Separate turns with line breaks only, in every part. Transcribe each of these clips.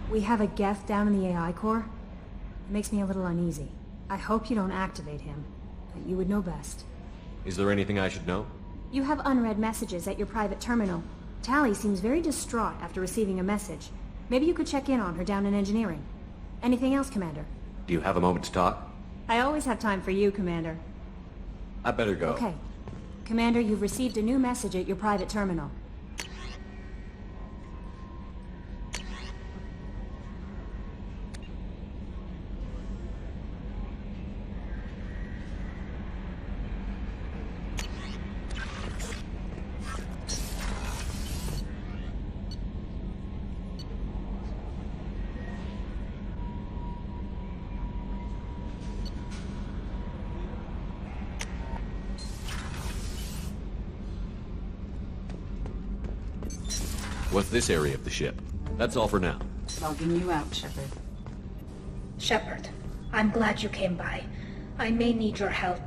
We have a Geth down in the AI core. It makes me a little uneasy. I hope you don't activate him, but you would know best.
Is there anything I should know?
You have unread messages at your private terminal. Tally seems very distraught after receiving a message. Maybe you could check in on her down in engineering. Anything else, Commander?
Do you have a moment to talk?
I always have time for you, Commander.
I better go.
Okay. Commander, you've received a new message at your private terminal.
What's this area of the ship? That's all for now.
Logging you out, Shepard.
Shepard, I'm glad you came by. I may need your help.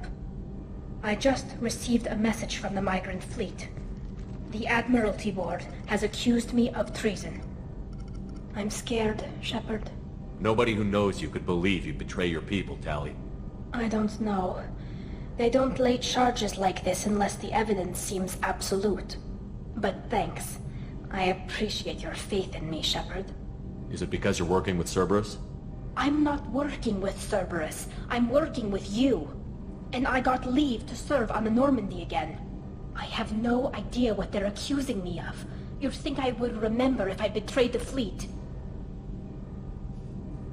I just received a message from the migrant fleet. The Admiralty Board has accused me of treason. I'm scared, Shepard.
Nobody who knows you could believe you betray your people, Tally.
I don't know. They don't lay charges like this unless the evidence seems absolute. But thanks. I appreciate your faith in me, Shepard.
Is it because you're working with Cerberus?
I'm not working with Cerberus. I'm working with you. And I got leave to serve on the Normandy again. I have no idea what they're accusing me of. You'd think I would remember if I betrayed the fleet.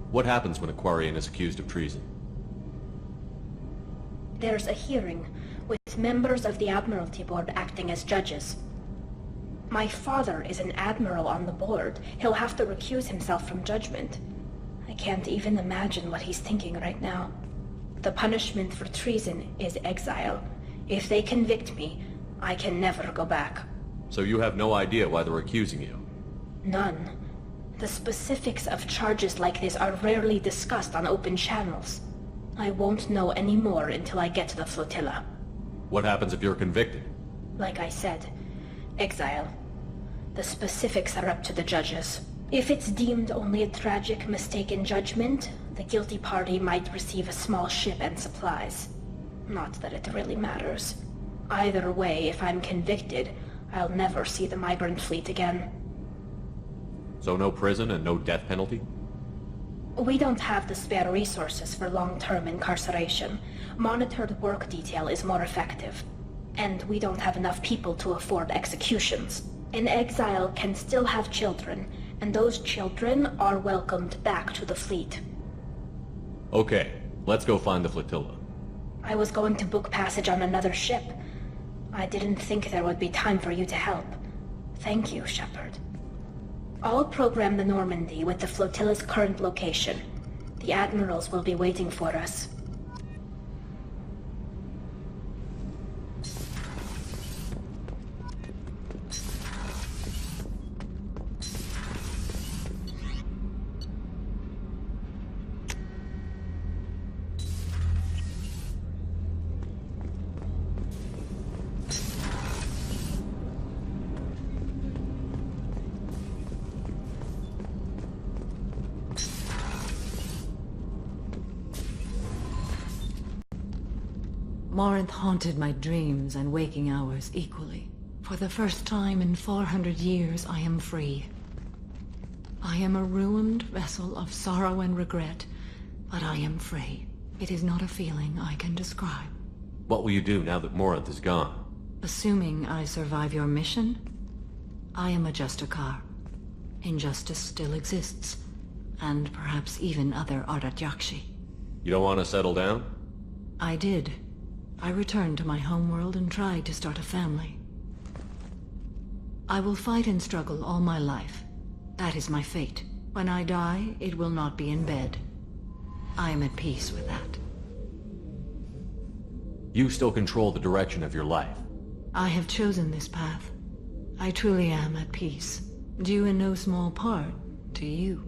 What happens when a Quarian is accused of treason?
There's a hearing, with members of the Admiralty Board acting as judges. My father is an admiral on the board. He'll have to recuse himself from judgment. I can't even imagine what he's thinking right now. The punishment for treason is exile. If they convict me, I can never go back.
So you have no idea why they're accusing you?
None. The specifics of charges like this are rarely discussed on open channels. I won't know any more until I get to the flotilla.
What happens if you're convicted?
Like I said, exile. The specifics are up to the judges. If it's deemed only a tragic mistake in judgment, the guilty party might receive a small ship and supplies. Not that it really matters. Either way, if I'm convicted, I'll never see the migrant fleet again.
So no prison and no death penalty?
We don't have the spare resources for long-term incarceration. Monitored work detail is more effective. And we don't have enough people to afford executions. An exile can still have children, and those children are welcomed back to the fleet.
Okay, let's go find the flotilla.
I was going to book passage on another ship. I didn't think there would be time for you to help. Thank you, Shepard. I'll program the Normandy with the flotilla's current location. The admirals will be waiting for us.
Morinth haunted my dreams and waking hours equally. For the first time in 400 years, I am free. I am a ruined vessel of sorrow and regret, but I am free. It is not a feeling I can describe.
What will you do now that Morinth is gone?
Assuming I survive your mission, I am a Justicar. Injustice still exists, and perhaps even other Ardatyakshi.
You don't want to settle down?
I did. I returned to my homeworld and tried to start a family. I will fight and struggle all my life. That is my fate. When I die, it will not be in bed. I am at peace with that.
You still control the direction of your life.
I have chosen this path. I truly am at peace, due in no small part to you.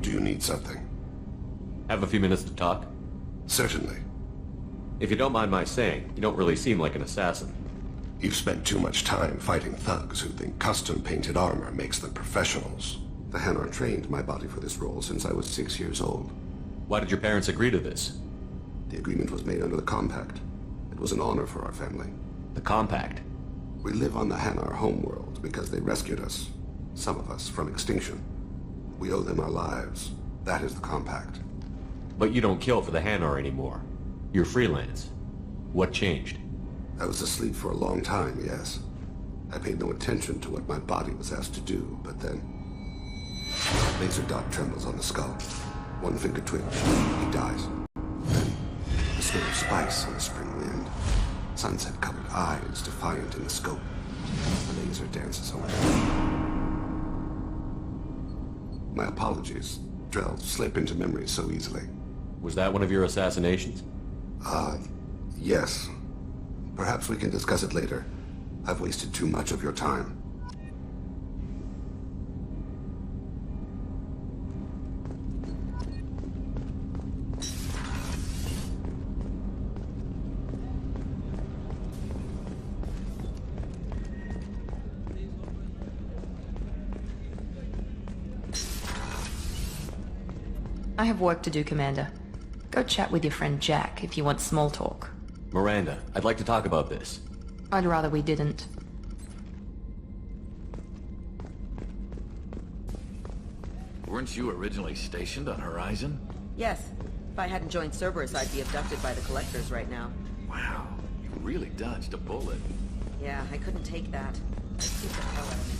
Do you need something?
Have a few minutes to talk?
Certainly.
If you don't mind my saying, you don't really seem like an assassin.
You've spent too much time fighting thugs who think custom-painted armor makes them professionals. The Hanar trained my body for this role since I was 6 years old.
Why did your parents agree to this?
The agreement was made under the Compact. It was an honor for our family.
The Compact?
We live on the Hanar homeworld because they rescued us, some of us, from extinction. We owe them our lives. That is the Compact.
But you don't kill for the Hanar anymore. You're freelance. What changed?
I was asleep for a long time, yes. I paid no attention to what my body was asked to do, but then... Laser dot trembles on the skull. One finger twitch. He dies. Then, the smell of spice on the spring wind. Sunset-colored eyes defiant in the scope. The laser dances away. My apologies. Drell slip into memory so easily.
Was that one of your assassinations?
Yes. Perhaps we can discuss it later. I've wasted too much of your time.
I have work to do, Commander. Go chat with your friend Jack if you want small talk.
Miranda, I'd like to talk about this.
I'd rather we didn't.
Weren't you originally stationed on Horizon?
Yes. If I hadn't joined Cerberus, I'd be abducted by the Collectors right now.
Wow, you really dodged a bullet.
Yeah, I couldn't take that. It scared the hell out of me.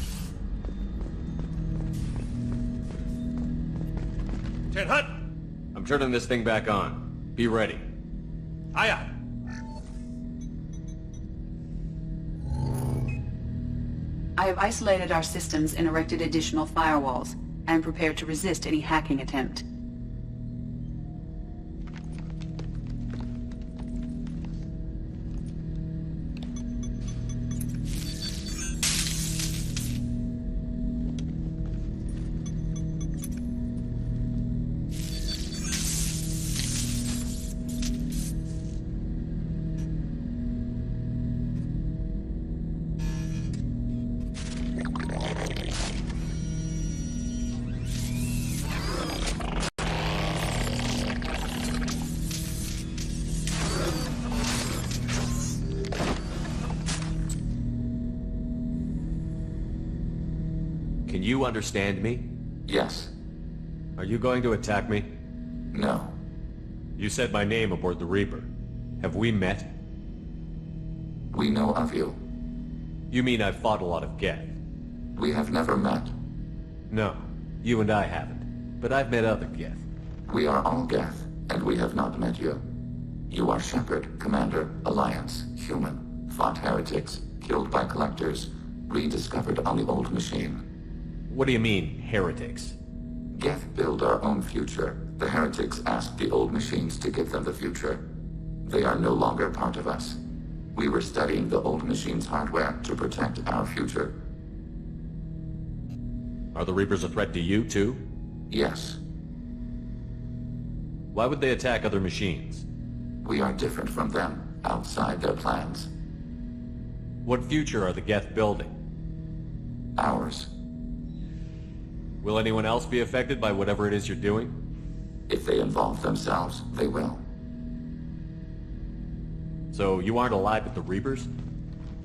Ted Hutt! I'm turning this thing back on. Be ready. Aye aye.
I have isolated our systems and erected additional firewalls. I am prepared to resist any hacking attempt.
Can you understand me?
Yes.
Are you going to attack me?
No.
You said my name aboard the Reaper. Have we met?
We know of you.
You mean I've fought a lot of Geth?
We have never met.
No, you and I haven't. But I've met other Geth.
We are all Geth, and we have not met you. You are Shepard, Commander, Alliance, human, fought heretics, killed by collectors, rediscovered on the old machine.
What do you mean, heretics?
Geth build our own future. The heretics asked the old machines to give them the future. They are no longer part of us. We were studying the old machines' hardware to protect our future.
Are the Reapers a threat to you, too?
Yes.
Why would they attack other machines?
We are different from them, outside their plans.
What future are the Geth building?
Ours.
Will anyone else be affected by whatever it is you're doing?
If they involve themselves, they will.
So you aren't allied with the Reapers?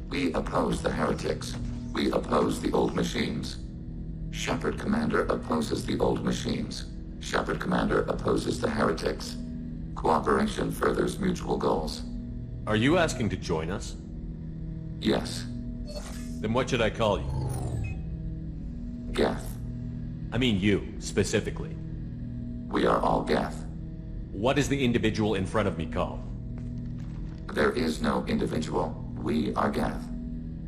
We oppose the heretics. We oppose the old machines. Shepard Commander opposes the old machines. Shepard Commander opposes the heretics. Cooperation furthers mutual goals.
Are you asking to join us?
Yes.
Then what should I call you?
Geth.
I mean you, specifically.
We are all Geth.
What is the individual in front of me called?
There is no individual. We are Geth.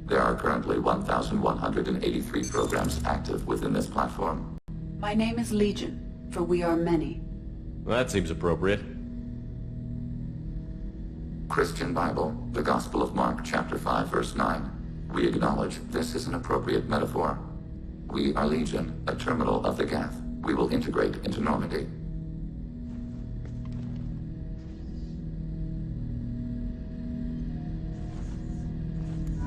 There are currently 1,183 programs active within this platform.
My name is Legion, for we are many.
Well, that seems appropriate.
Christian Bible, the Gospel of Mark, chapter 5, verse 9. We acknowledge this is an appropriate metaphor. We are Legion, a terminal of the Geth. We will integrate into Normandy.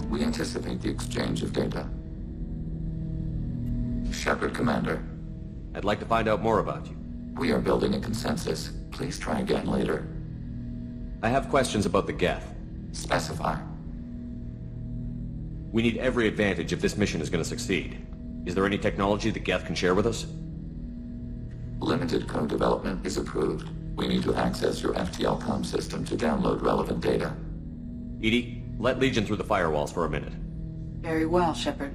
We anticipate the exchange of data. Shepard, Commander.
I'd like to find out more about you.
We are building a consensus. Please try again later.
I have questions about the Geth.
Specify.
We need every advantage if this mission is going to succeed. Is there any technology the Geth can share with us?
Limited code development is approved. We need to access your FTL-COM system to download relevant data.
EDI, let Legion through the firewalls for a minute.
Very well, Shepard.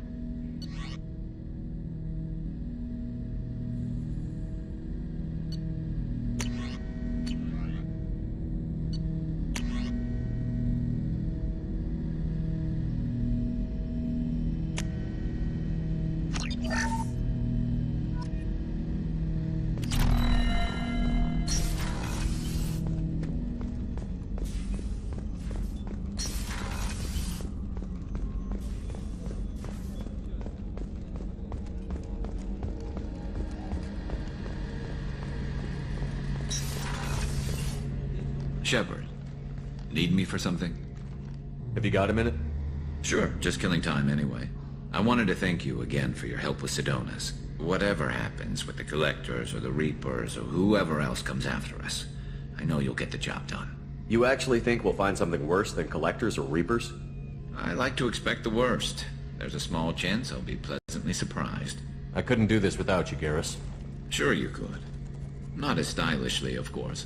Shepard, need me for something?
Have you got a minute?
Sure, just killing time anyway. I wanted to thank you again for your help with Sidonis. Whatever happens with the Collectors or the Reapers or whoever else comes after us, I know you'll get the job done.
You actually think we'll find something worse than Collectors or Reapers?
I like to expect the worst. There's a small chance I'll be pleasantly surprised.
I couldn't do this without you, Garrus.
Sure you could. Not as stylishly, of course.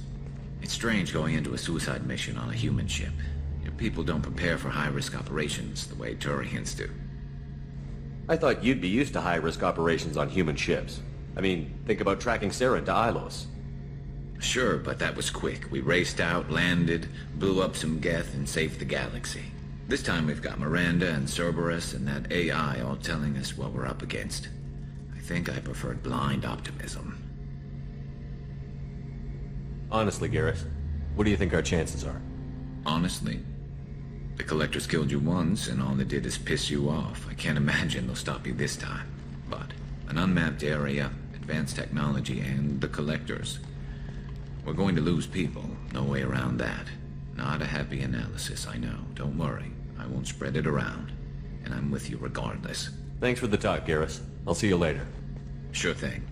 It's strange going into a suicide mission on a human ship. Your people don't prepare for high-risk operations the way Turians do.
I thought you'd be used to high-risk operations on human ships. I mean, think about tracking Sarah to Ilos.
Sure, but that was quick. We raced out, landed, blew up some Geth, and saved the galaxy. This time we've got Miranda and Cerberus and that AI all telling us what we're up against. I think I preferred blind optimism.
Honestly, Garrus, what do you think our chances are?
Honestly? The Collectors killed you once, and all they did is piss you off. I can't imagine they'll stop you this time. But an unmapped area, advanced technology, and the Collectors. We're going to lose people. No way around that. Not a happy analysis, I know. Don't worry. I won't spread it around. And I'm with you regardless.
Thanks for the talk, Garrus. I'll see you later.
Sure thing.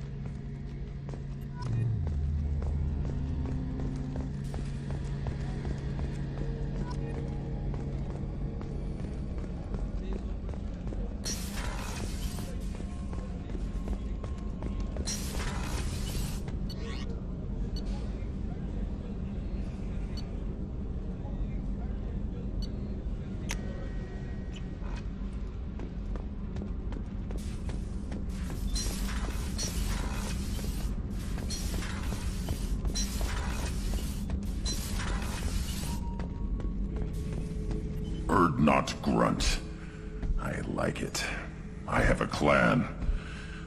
Bird not grunt. I like it. I have a clan.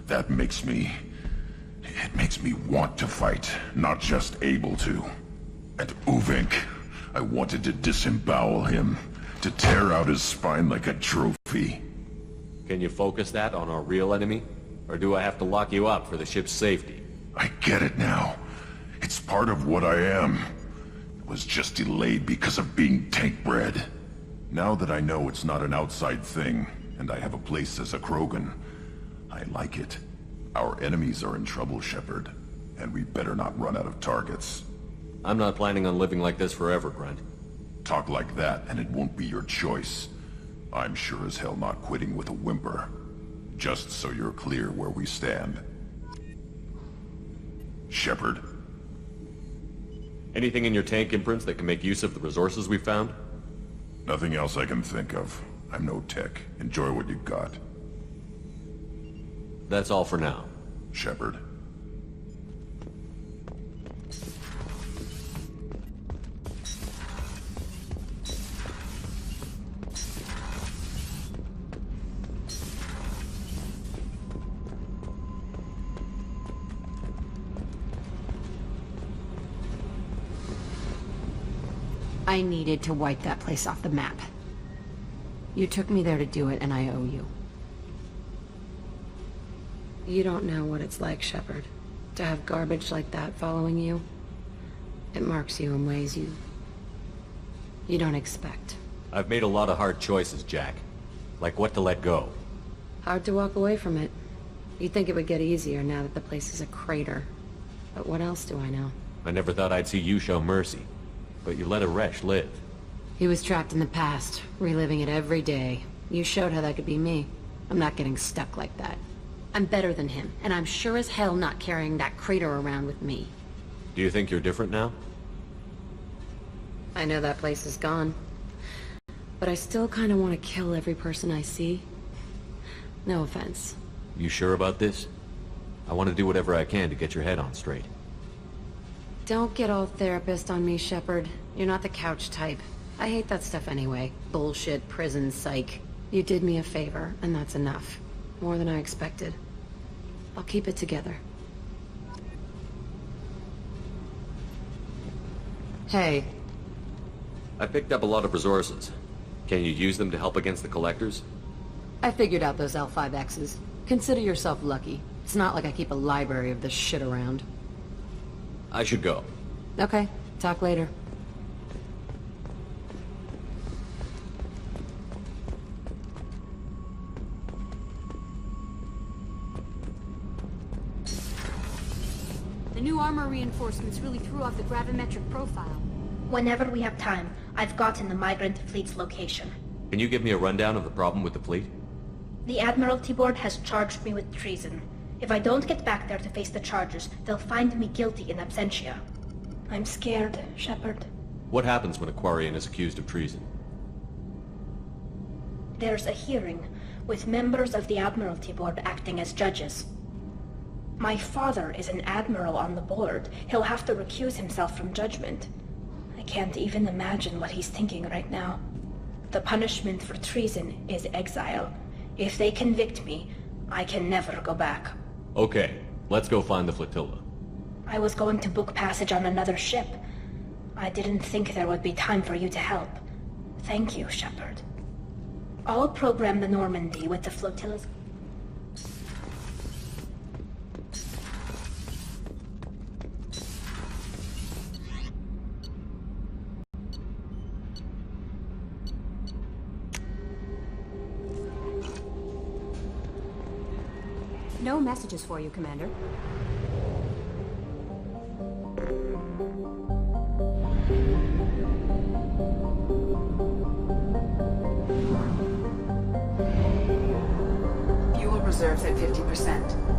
That makes me... It makes me want to fight, not just able to. And Uvink, I wanted to disembowel him, to tear out his spine like a trophy.
Can you focus that on our real enemy? Or do I have to lock you up for the ship's safety?
I get it now. It's part of what I am. It was just delayed because of being tank-bred. Now that I know it's not an outside thing, and I have a place as a Krogan, I like it. Our enemies are in trouble, Shepard, and we better not run out of targets.
I'm not planning on living like this forever, Grunt.
Talk like that, and it won't be your choice. I'm sure as hell not quitting with a whimper. Just so you're clear where we stand. Shepard?
Anything in your tank imprints that can make use of the resources we found?
Nothing else I can think of. I'm no tech. Enjoy what you got.
That's all for now.
Shepard.
I needed to wipe that place off the map. You took me there to do it, and I owe you. You don't know what it's like, Shepard. To have garbage like that following you, it marks you in ways you don't expect.
I've made a lot of hard choices, Jack. Like what to let go.
Hard to walk away from it. You'd think it would get easier now that the place is a crater. But what else do I know?
I never thought I'd see you show mercy. But you let a wretch live.
He was trapped in the past, reliving it every day. You showed how that could be me. I'm not getting stuck like that. I'm better than him, and I'm sure as hell not carrying that crater around with me.
Do you think you're different now?
I know that place is gone. But I still kind of want to kill every person I see. No offense.
You sure about this? I want to do whatever I can to get your head on straight.
Don't get all therapist on me, Shepard. You're not the couch type. I hate that stuff anyway. Bullshit, prison, psych. You did me a favor, and that's enough. More than I expected. I'll keep it together. Hey.
I picked up a lot of resources. Can you use them to help against the Collectors?
I figured out those L5Xs. Consider yourself lucky. It's not like I keep a library of this shit around.
I should go.
Okay, talk later.
The new armor reinforcements really threw off the gravimetric profile.
Whenever we have time, I've gotten the migrant fleet's location.
Can you give me a rundown of the problem with the fleet?
The Admiralty Board has charged me with treason. If I don't get back there to face the charges, they'll find me guilty in absentia. I'm scared, Shepard.
What happens when a Quarian is accused of treason?
There's a hearing, with members of the Admiralty Board acting as judges. My father is an admiral on the board. He'll have to recuse himself from judgment. I can't even imagine what he's thinking right now. The punishment for treason is exile. If they convict me, I can never go back.
Okay, let's go find the flotilla.
I was going to book passage on another ship. I didn't think there would be time for you to help. Thank you, Shepard. I'll program the Normandy with the flotilla's...
No messages for you, Commander.
Fuel reserves at 50%.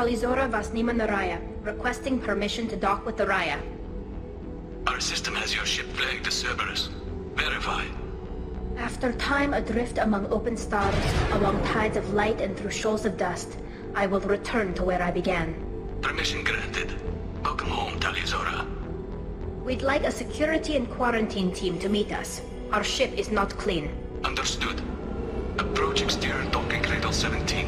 Talizora Vasnima Naraya, requesting permission to dock with the Raya.
Our system has your ship flagged as Cerberus. Verify.
After time adrift among open stars, along tides of light and through shoals of dust, I will return to where I began.
Permission granted. Welcome home, Talizora.
We'd like a security and quarantine team to meet us. Our ship is not clean.
Understood. Approach exterior docking cradle 17.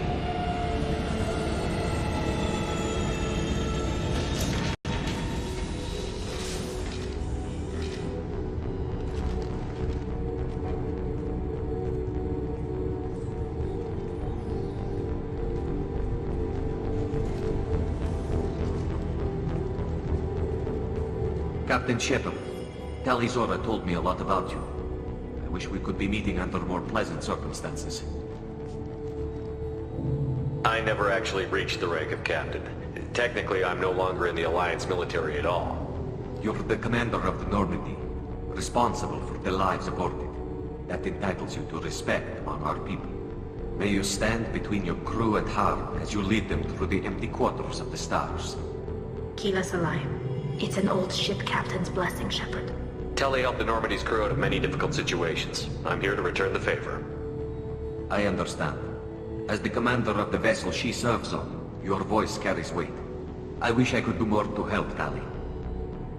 Captain Shepard, Talizora told me a lot about you. I wish we could be meeting under more pleasant circumstances.
I never actually reached the rank of captain. Technically, I'm no longer in the Alliance military at all.
You're the commander of the Normandy, responsible for the lives aborted. That entitles you to respect among our people. May you stand between your crew and harm as you lead them through the empty quarters of the stars.
Keep us alive. It's an old ship captain's blessing, Shepard.
Telly helped the Normandy's crew out of many difficult situations. I'm here to return the favor.
I understand. As the commander of the vessel she serves on, your voice carries weight. I wish I could do more to help Tali.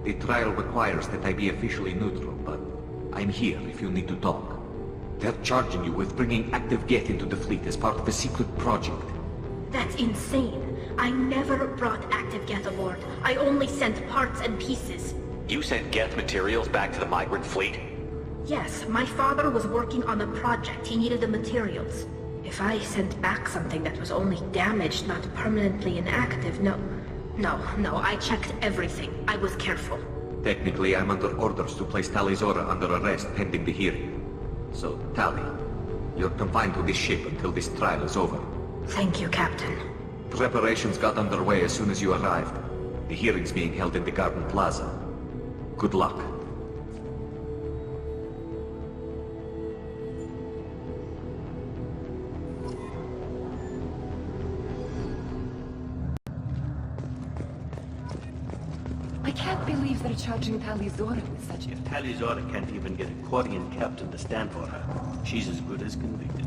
The trial requires that I be officially neutral, but I'm here if you need to talk. They're charging you with bringing active Geth into the fleet as part of a secret project.
That's insane. I never brought active Geth aboard. I only sent parts and pieces.
You sent Geth materials back to the migrant fleet?
Yes, my father was working on a project. He needed the materials. If I sent back something that was only damaged, not permanently inactive, no, I checked everything. I was careful.
Technically, I'm under orders to place Talizora under arrest pending the hearing. So, Tali, you're confined to this ship until this trial is over.
Thank you, Captain.
Preparations got underway as soon as you arrived. The hearing's being held in the Garden Plaza. Good luck.
I can't believe they're charging Talizora with such a...
If Talizora can't even get a Quarian captain to stand for her, she's as good as convicted.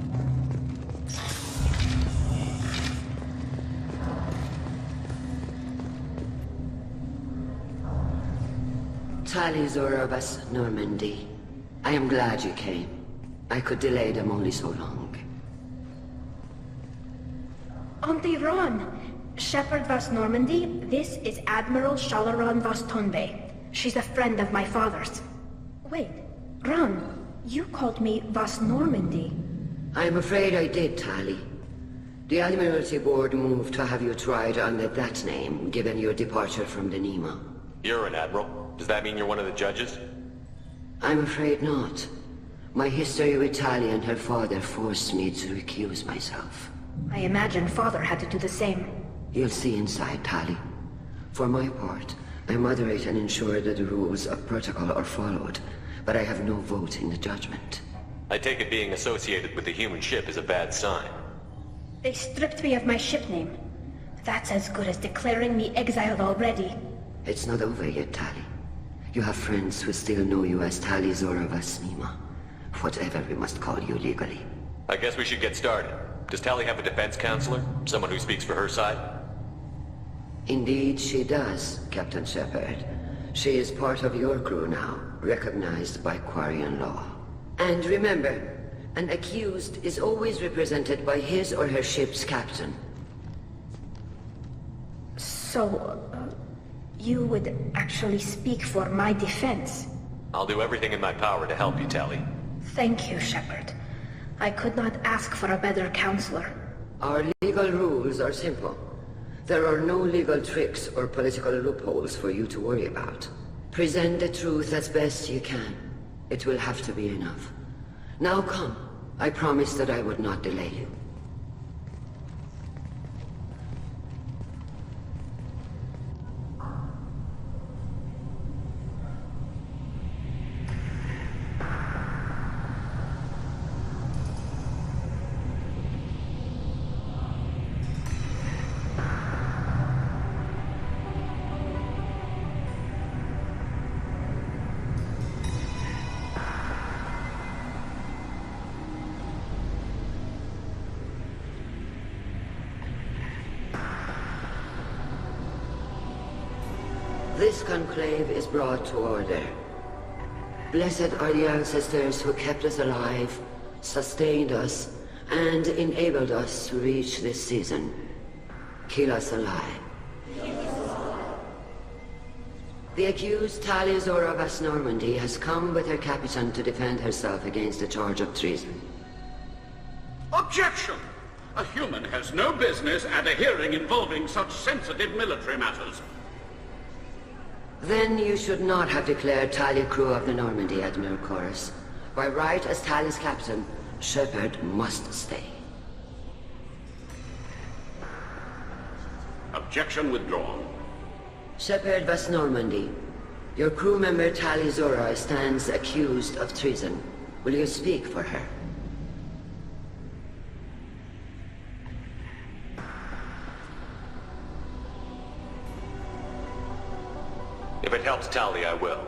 Talizora vas Normandy. I am glad you came. I could delay them only so long.
Auntie Ron! Shepard vas Normandy, this is Admiral Shalaran vas Tonbe. She's a friend of my father's. Wait, Ron, you called me vas Normandy.
I'm afraid I did, Tali. The Admiralty Board moved to have you tried under that name, given your departure from the Nima.
You're an admiral. Does that mean you're one of the judges?
I'm afraid not. My history with Tali and her father forced me to recuse myself.
I imagine father had to do the same.
You'll see inside, Tali. For my part, I moderate and ensure that the rules of protocol are followed, but I have no vote in the judgment.
I take it being associated with the human ship is a bad sign.
They stripped me of my ship name. That's as good as declaring me exiled already.
It's not over yet, Tali. You have friends who still know you as Talizora Vasnima. Whatever we must call you legally.
I guess we should get started. Does Tali have a defense counselor? Someone who speaks for her side?
Indeed she does, Captain Shepard. She is part of your crew now, recognized by Quarian law. And remember, an accused is always represented by his or her ship's captain.
So, you would actually speak for my defense?
I'll do everything in my power to help you, Tali.
Thank you, Shepard. I could not ask for a better counselor.
Our legal rules are simple. There are no legal tricks or political loopholes for you to worry about. Present the truth as best you can. It will have to be enough. Now come. I promised that I would not delay you. This conclave is brought to order. Blessed are the ancestors who kept us alive, sustained us, and enabled us to reach this season. Keep us alive. The accused Talia Zora Vas Normandy has come with her captain to defend herself against a charge of treason.
Objection! A human has no business at a hearing involving such sensitive military matters.
Then you should not have declared Talia crew of the Normandy, Admiral Chorus. By right as Talia's captain, Shepard must stay.
Objection withdrawn.
Shepard Vas Normandy, your crew member Talia Zora stands accused of treason. Will you speak for her?
If it helps Tali, I will.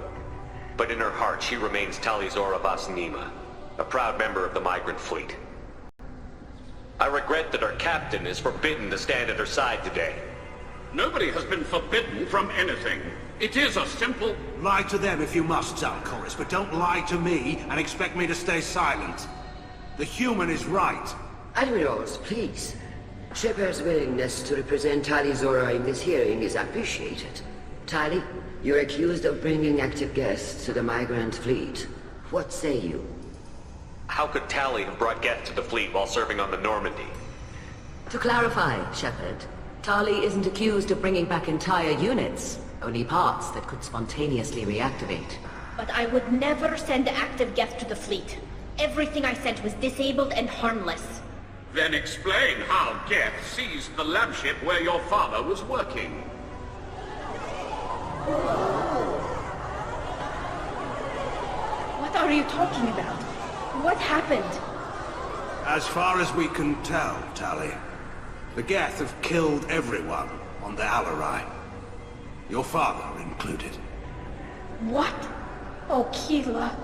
But in her heart, she remains Tali Zora Vas Nima, a proud member of the migrant fleet. I regret that our captain is forbidden to stand at her side today.
Nobody has been forbidden from anything. It is a simple...
Lie to them if you must, Zalcoris, but don't lie to me and expect me to stay silent. The human is right.
Admirals, please. Shepard's willingness to represent Talia Zora in this hearing is appreciated. Tali, you're accused of bringing active guests to the migrant fleet. What say you?
How could Tali have brought Geth to the fleet while serving on the Normandy?
To clarify, Shepard, Tali isn't accused of bringing back entire units, only parts that could spontaneously reactivate.
But I would never send active Geth to the fleet. Everything I sent was disabled and harmless.
Then explain how Geth seized the lab ship where your father was working.
What are you talking about? What happened?
As far as we can tell, Tali, the Geth have killed everyone on the Alarai. Your father included.
What? Oh, Keela.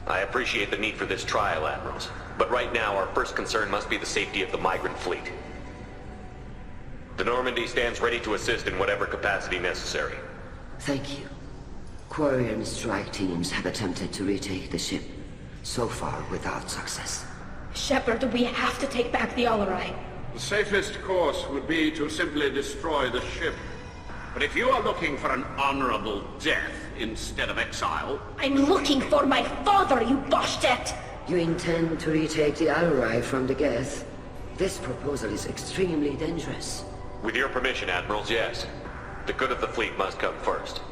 I appreciate the need for this trial, Admirals. But right now, our first concern must be the safety of the migrant fleet. The Normandy stands ready to assist in whatever capacity necessary.
Thank you. Quarry and strike teams have attempted to retake the ship, so far without success.
Shepard, we have to take back the Alarai.
The safest course would be to simply destroy the ship. But if you are looking for an honorable death instead of exile...
I'm looking for my father, you bastet!
You intend to retake the Alarai from the Geth? This proposal is extremely dangerous.
With your permission, Admirals, yes. The good of the fleet must come first.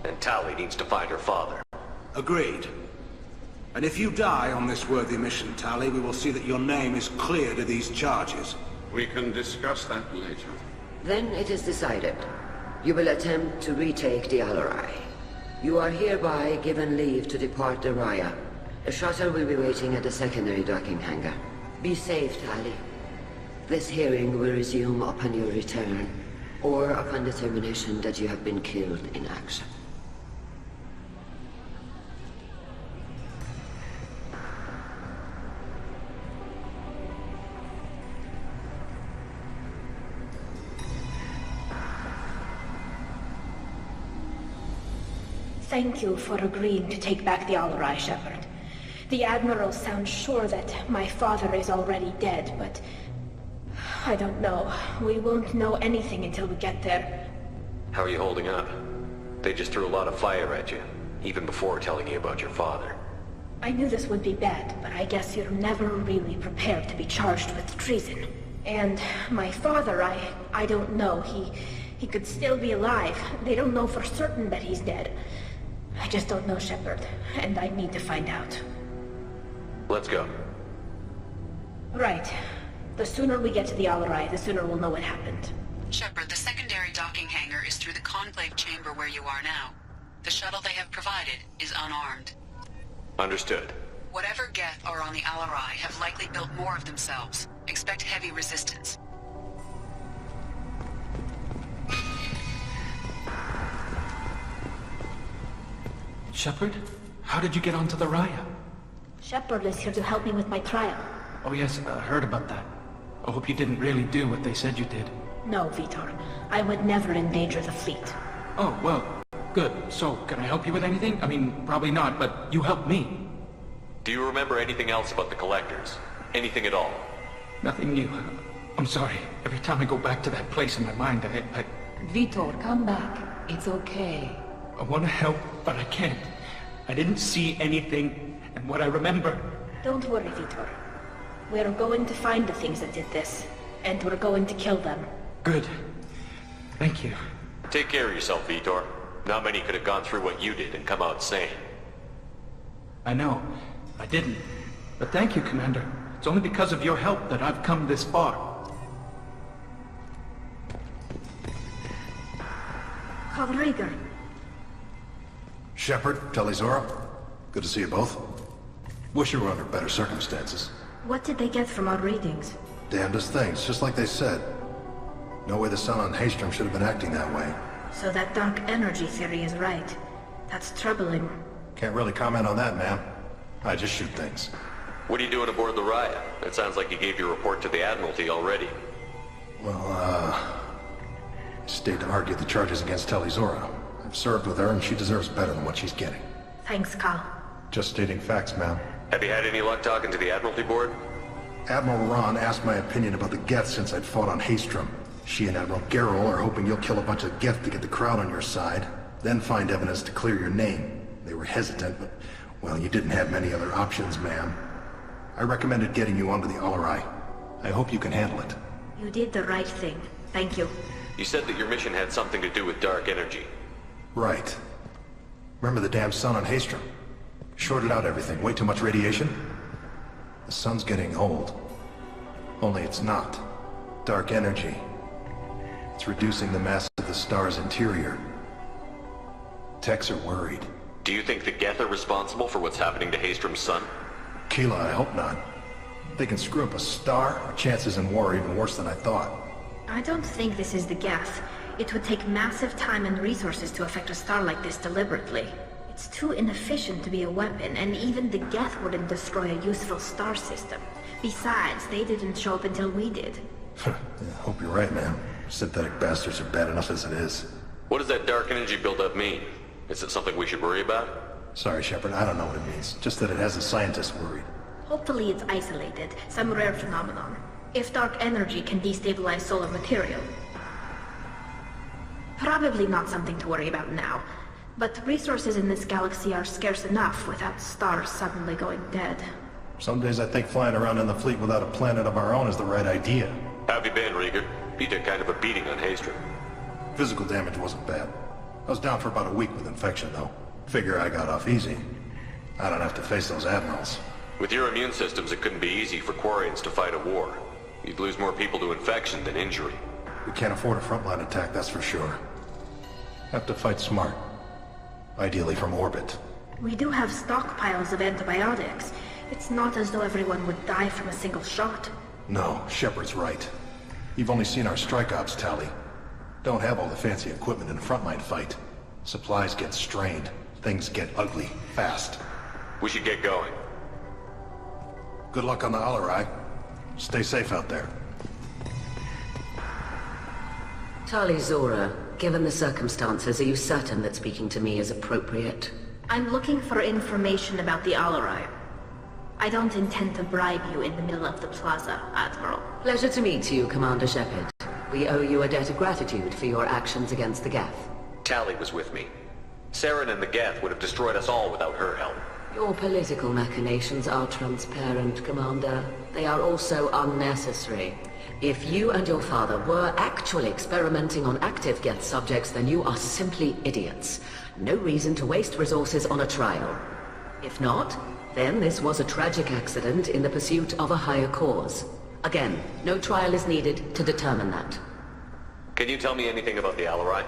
And Tali needs to find her father.
Agreed. And if you die on this worthy mission, Tali, we will see that your name is cleared of these charges.
We can discuss that later.
Then it is decided. You will attempt to retake the Alarai. You are hereby given leave to depart the Raya. A shuttle will be waiting at the secondary docking hangar. Be safe, Tali. This hearing will resume upon your return, or upon determination that you have been killed in action.
Thank you for agreeing to take back the Alarai, Shepard. The Admiral sounds sure that my father is already dead, but... I don't know. We won't know anything until we get there.
How are you holding up? They just threw a lot of fire at you, even before telling you about your father.
I knew this would be bad, but I guess you're never really prepared to be charged with treason. And my father, I don't know. He could still be alive. They don't know for certain that he's dead. I just don't know, Shepard, and I need to find out.
Let's go.
Right. The sooner we get to the Alarai, the sooner we'll know what happened.
Shepard, the secondary docking hangar is through the conclave chamber where you are now. The shuttle they have provided is unarmed.
Understood.
Whatever Geth are on the Alarai have likely built more of themselves. Expect heavy resistance.
Shepard? How did you get onto the Raya?
Shepard is here to help me with my trial.
Oh yes, I heard about that. I hope you didn't really do what they said you did.
No, Vitor. I would never endanger the fleet.
Oh, well, good. So, can I help you with anything? I mean, probably not, but you helped me.
Do you remember anything else about the Collectors? Anything at all?
Nothing new. I'm sorry. Every time I go back to that place in my mind, I
Vitor, come back. It's okay.
I want to help, but I can't. I didn't see anything, and what I remember...
Don't worry, Vitor. We're going to find the things that did this, and we're going to kill them.
Good. Thank you.
Take care of yourself, Vitor. Not many could have gone through what you did and come out sane.
I know. I didn't. But thank you, Commander. It's only because of your help that I've come this far.
Rieger.
Shepard, Talizora. Good to see you both. Wish you were under better circumstances.
What did they get from our readings?
Damnedest things, just like they said. No way the sun on Haystrom should have been acting that way.
So that dark energy theory is right. That's troubling.
Can't really comment on that, ma'am. I just shoot things.
What are you doing aboard the Raya? It sounds like you gave your report to the Admiralty already.
Well, stayed to argue the charges against Talizora. I've served with her, and she deserves better than what she's getting.
Thanks, Carl.
Just stating facts, ma'am.
Have you had any luck talking to the Admiralty Board?
Admiral Ron asked my opinion about the Geth since I'd fought on Haystrom. She and Admiral Garrel are hoping you'll kill a bunch of Geth to get the crowd on your side, then find evidence to clear your name. They were hesitant, but, well, you didn't have many other options, ma'am. I recommended getting you onto the Alarai. I hope you can handle it.
You did the right thing. Thank you.
You said that your mission had something to do with dark energy.
Right. Remember the damn sun on Haystrom? Shorted out everything. Way too much radiation? The sun's getting old. Only it's not. Dark energy. It's reducing the mass of the star's interior. Techs are worried.
Do you think the Geth are responsible for what's happening to Haystrom's sun?
Keela, I hope not. If they can screw up a star, our chances in war are even worse than I thought.
I don't think this is the Geth. It would take massive time and resources to affect a star like this deliberately. It's too inefficient to be a weapon, and even the Geth wouldn't destroy a useful star system. Besides, they didn't show up until we did.
Yeah, hope you're right, man. Synthetic bastards are bad enough as it is.
What does that dark energy buildup mean? Is it something we should worry about?
Sorry, Shepard, I don't know what it means. Just that it has the scientists worried.
Hopefully it's isolated, some rare phenomenon. If dark energy can destabilize solar material. Probably not something to worry about now. But resources in this galaxy are scarce enough without stars suddenly going dead.
Some days I think flying around in the fleet without a planet of our own is the right idea.
How have you been, Rieger? You took kind of a beating on Haystrom.
Physical damage wasn't bad. I was down for about a week with infection, though. Figure I got off easy. I don't have to face those admirals.
With your immune systems, it couldn't be easy for Quarians to fight a war. You'd lose more people to infection than injury.
We can't afford a frontline attack, that's for sure. Have to fight smart. Ideally from orbit.
We do have stockpiles of antibiotics. It's not as though everyone would die from a single shot.
No, Shepard's right. You've only seen our strike ops tally. Don't have all the fancy equipment in a frontline fight. Supplies get strained. Things get ugly, fast.
We should get going.
Good luck on the Alarai. Stay safe out there.
Talizora, given the circumstances, are you certain that speaking to me is appropriate?
I'm looking for information about the Alarai. I don't intend to bribe you in the middle of the plaza, Admiral.
Pleasure to meet you, Commander Shepard. We owe you a debt of gratitude for your actions against the Geth.
Tali was with me. Saren and the Geth would have destroyed us all without her help.
Your political machinations are transparent, Commander. They are also unnecessary. If you and your father were actually experimenting on active Geth subjects, then you are simply idiots. No reason to waste resources on a trial. If not, then this was a tragic accident in the pursuit of a higher cause. Again, no trial is needed to determine that.
Can you tell me anything about the Alarai?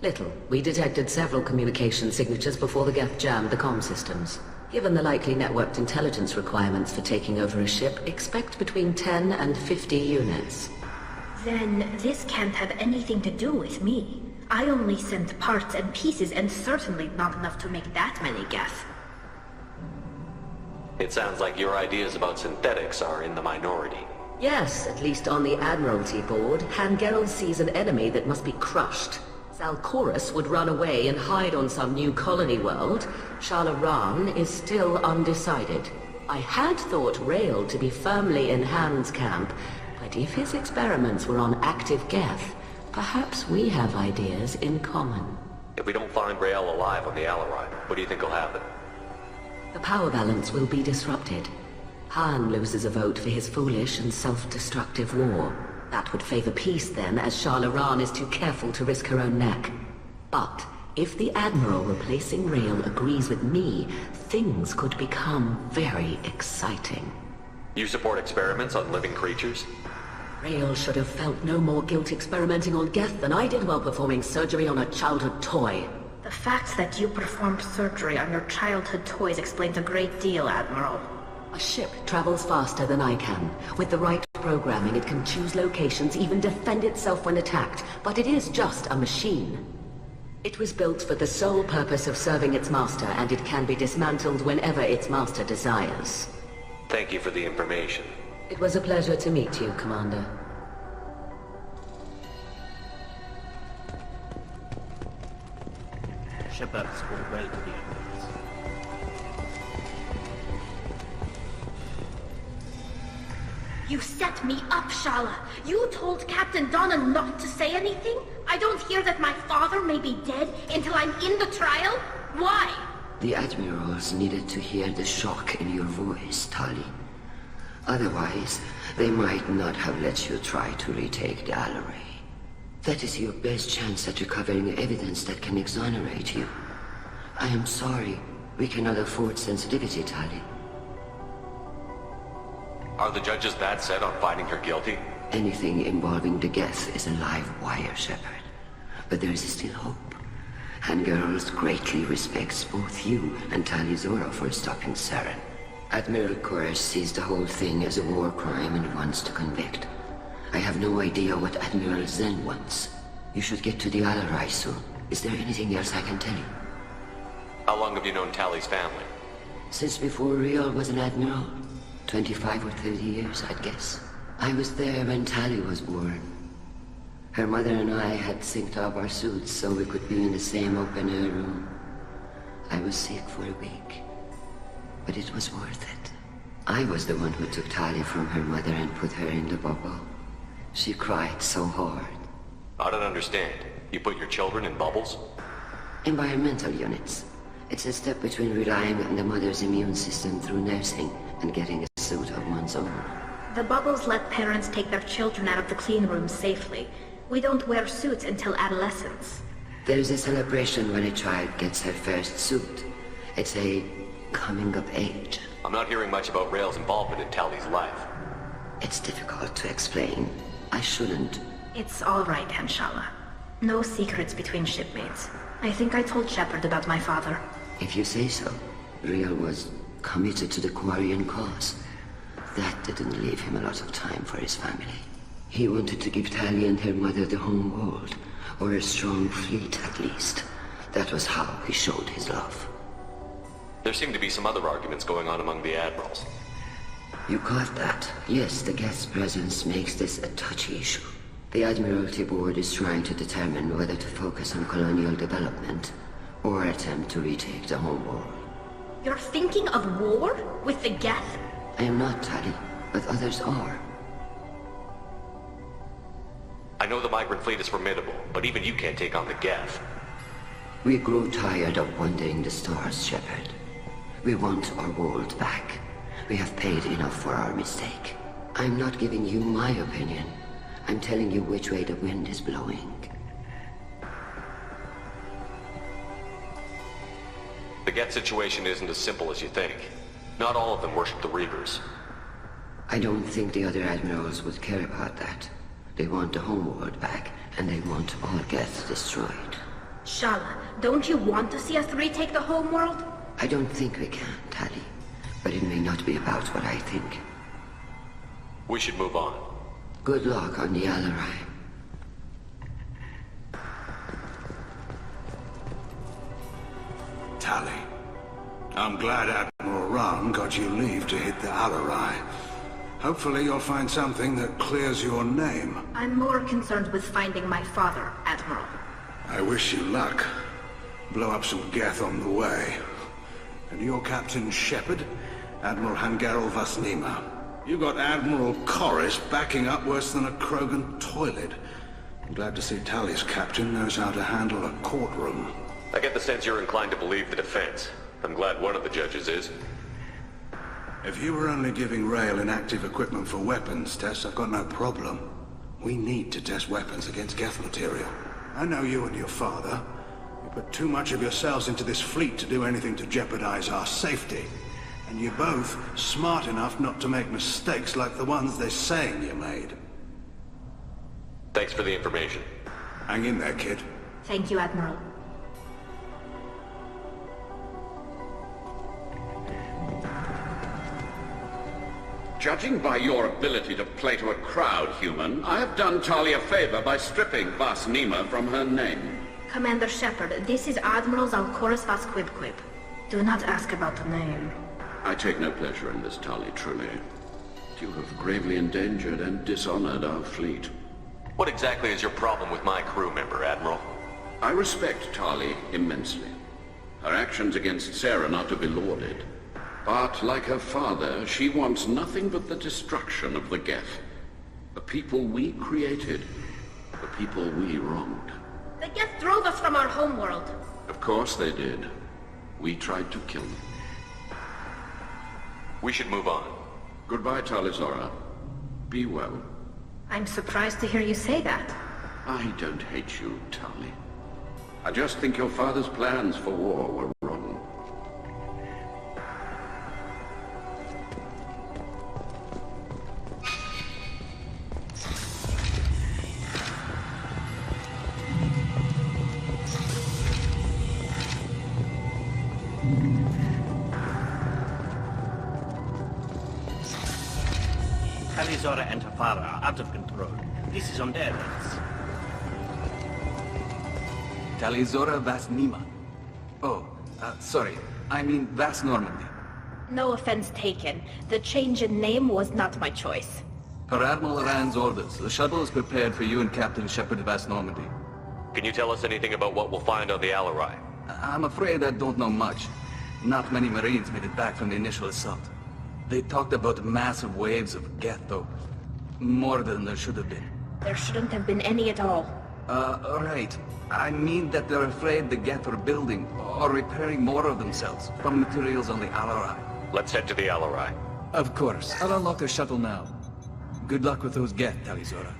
Little. We detected several communication signatures before the Geth jammed the comm systems. Given the likely networked intelligence requirements for taking over a ship, expect between 10 and 50 units.
Then this can't have anything to do with me. I only sent parts and pieces, and certainly not enough to make that many Geth.
It sounds like your ideas about synthetics are in the minority.
Yes, at least on the Admiralty board, Hangerel sees an enemy that must be crushed. Zalcorus would run away and hide on some new colony world. Shalaran is still undecided. I had thought Rael to be firmly in Han's camp, but if his experiments were on active Geth, perhaps we have ideas in common.
If we don't find Rael alive on the Alarai, what do you think will happen?
The power balance will be disrupted. Han loses a vote for his foolish and self-destructive war. That would favor peace then, as Shalaran is too careful to risk her own neck. But if the Admiral replacing Rael agrees with me, things could become very exciting.
You support experiments on living creatures?
Rael should have felt no more guilt experimenting on Geth than I did while performing surgery on a childhood toy.
The fact that you performed surgery on your childhood toys explains a great deal, Admiral.
A ship travels faster than I can. With the right programming, it can choose locations, even defend itself when attacked. But it is just a machine. It was built for the sole purpose of serving its master, and it can be dismantled whenever its master desires.
Thank you for the information.
It was a pleasure to meet you, Commander.
Shepard spoke well to the Admirals.
You set me up, Shala. You told Captain Donna not to say anything? I don't hear that my father may be dead until I'm in the trial? Why?
The Admirals needed to hear the shock in your voice, Tali. Otherwise, they might not have let you try to retake the Alarai. That is your best chance at recovering evidence that can exonerate you. I am sorry. We cannot afford sensitivity, Tali.
Are the judges that set on finding her guilty?
Anything involving the Geth is a live wire, Shepard. But there is still hope. Hangerls greatly respects both you and Tali Zora for stopping Saren. Admiral Koresh sees the whole thing as a war crime and wants to convict. I have no idea what Admiral Zen wants. You should get to the Alarai soon. Is there anything else I can tell you?
How long have you known Tali's family?
Since before Riel was an admiral. 25 or 30 years, I'd guess. I was there when Tali was born. Her mother and I had synced up our suits so we could be in the same open-air room. I was sick for a week, but it was worth it. I was the one who took Tali from her mother and put her in the bubble. She cried so hard.
I don't understand. You put your children in bubbles?
Environmental units. It's a step between relying on the mother's immune system through nursing and getting a suit of one's own.
The bubbles let parents take their children out of the clean rooms safely. We don't wear suits until adolescence.
There's a celebration when a child gets her first suit. It's a coming of age.
I'm not hearing much about Rael's involvement in Tali's life.
It's difficult to explain. I shouldn't.
It's all right, Hanshala. No secrets between shipmates. I think I told Shepard about my father.
If you say so. Rael was committed to the Quarian cause. That didn't leave him a lot of time for his family. He wanted to give Tali and her mother the home world, or a strong fleet at least. That was how he showed his love.
There seem to be some other arguments going on among the admirals.
You caught that? Yes, the Geth's presence makes this a touchy issue. The Admiralty Board is trying to determine whether to focus on colonial development or attempt to retake the home world.
You're thinking of war? With the Geth?
I am not, Tali, but others are.
I know the migrant fleet is formidable, but even you can't take on the Geth.
We grow tired of wandering the stars, Shepard. We want our world back. We have paid enough for our mistake. I'm not giving you my opinion. I'm telling you which way the wind is blowing.
The Geth situation isn't as simple as you think. Not all of them worship the Reapers.
I don't think the other admirals would care about that. They want the homeworld back, and they want all Geth destroyed.
Shala, don't you want to see us retake the homeworld?
I don't think we can, Tali. But it may not be about what I think.
We should move on.
Good luck on the Alarai.
Tali, I'm glad Admiral Ran got you leave to hit the Alarai. Hopefully you'll find something that clears your name.
I'm more concerned with finding my father, Admiral.
I wish you luck. Blow up some Geth on the way. And you're Captain Shepard, Admiral Hangarel Vasnima. You got Admiral Corris backing up worse than a Krogan toilet. I'm glad to see Tali's captain knows how to handle a courtroom.
I get the sense you're inclined to believe the defense. I'm glad one of the judges is.
If you were only giving Rail inactive equipment for weapons tests, I've got no problem. We need to test weapons against Geth material. I know you and your father. You put too much of yourselves into this fleet to do anything to jeopardize our safety. And you're both smart enough not to make mistakes like the ones they're saying you made.
Thanks for the information.
Hang in there, kid.
Thank you, Admiral.
Judging by your ability to play to a crowd, human, I have done Tali a favor by stripping Vasnima from her name.
Commander Shepard, this is Admiral Zalkoris Vasquibquib. Do not ask about the name.
I take no pleasure in this, Tali, truly. You have gravely endangered and dishonored our fleet.
What exactly is your problem with my crew member, Admiral?
I respect Tali immensely. Her actions against Sarah not to be lauded. But, like her father, she wants nothing but the destruction of the Geth. The people we created. The people we wronged.
The Geth drove us from our homeworld.
Of course they did. We tried to kill them.
We should move on.
Goodbye, Talizora. Be well.
I'm surprised to hear you say that.
I don't hate you, Tali. I just think your father's plans for war were wrong.
Talizora and her father are out of control. This is on their heads.
Talizora Vasnima. Oh, sorry. I mean Vas Normandy.
No offense taken. The change in name was not my choice.
Per Admiral Rand's orders, the shuttle is prepared for you and Captain Shepard Vas Normandy.
Can you tell us anything about what we'll find on the Alarai?
I'm afraid I don't know much. Not many Marines made it back from the initial assault. They talked about massive waves of Geth, though. More than there should have been.
There shouldn't have been any at all.
Right. I mean that they're afraid the Geth are building or repairing more of themselves from materials on the Alarai.
Let's head to the Alarai.
Of course. I'll unlock the shuttle now. Good luck with those Geth, Talizora.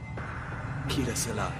Kira Selai.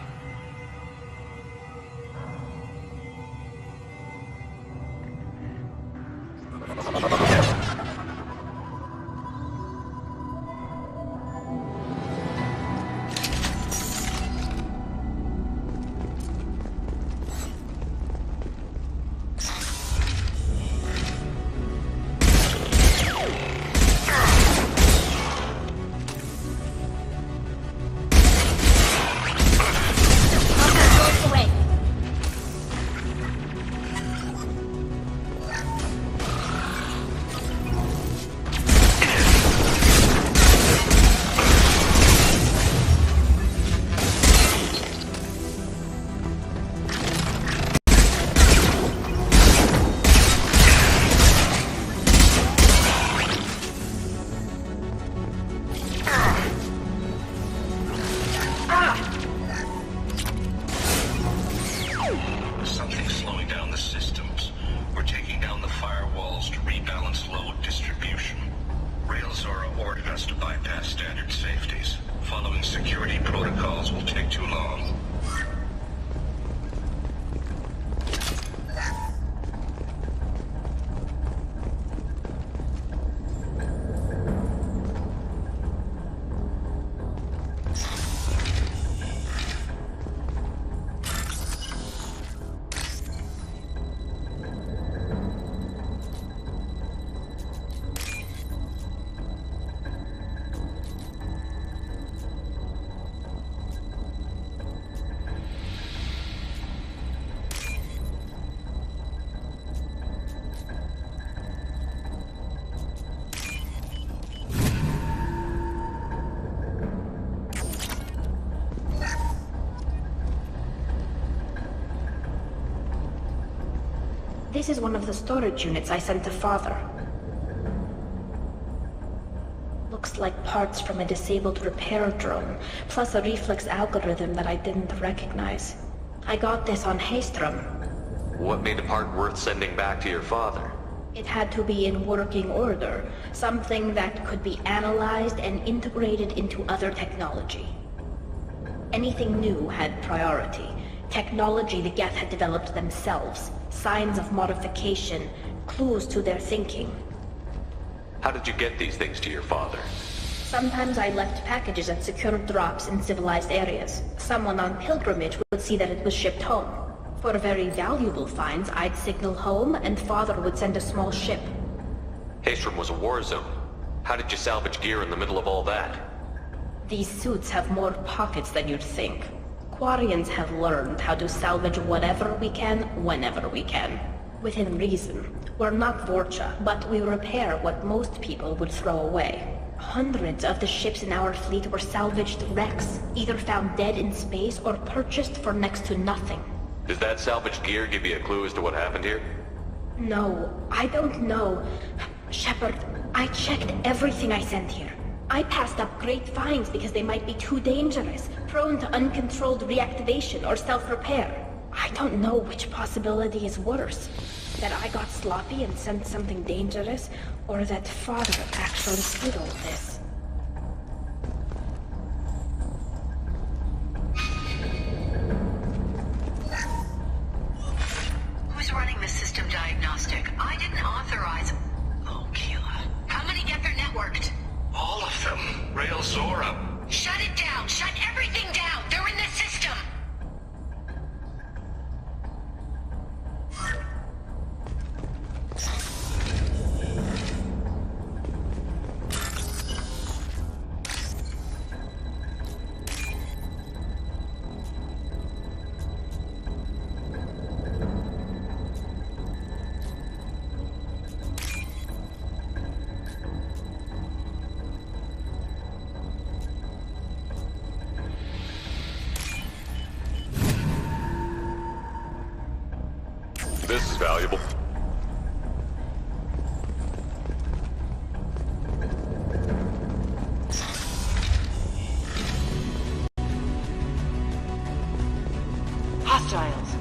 This is one of the storage units I sent to Father. Looks like parts from a disabled repair drone, plus a reflex algorithm that I didn't recognize. I got this on Haystrom.
What made a part worth sending back to your father?
It had to be in working order, something that could be analyzed and integrated into other technology. Anything new had priority. Technology the Geth had developed themselves, signs of modification, clues to their thinking.
How did you get these things to your father?
Sometimes I left packages at secure drops in civilized areas. Someone on pilgrimage would see that it was shipped home. For very valuable finds, I'd signal home, and Father would send a small ship.
Haystrom was a war zone. How did you salvage gear in the middle of all that?
These suits have more pockets than you'd think. Quarians have learned how to salvage whatever we can, whenever we can. Within reason. We're not Vorcha, but we repair what most people would throw away. Hundreds of the ships in our fleet were salvaged wrecks, either found dead in space or purchased for next to nothing.
Does that salvaged gear give you a clue as to what happened here?
No, I don't know. Shepard, I checked everything I sent here. I passed up great finds because they might be too dangerous, prone to uncontrolled reactivation or self-repair. I don't know which possibility is worse. That I got sloppy and sent something dangerous, or that Father actually did all this.
Who's running the system diagnostic? I didn't authorize... Oh, Keela. How many Geth are networked?
All of them. Rail Zora.
Shut it down! Shut everything down! They're in the system!
This is valuable.
Hostiles.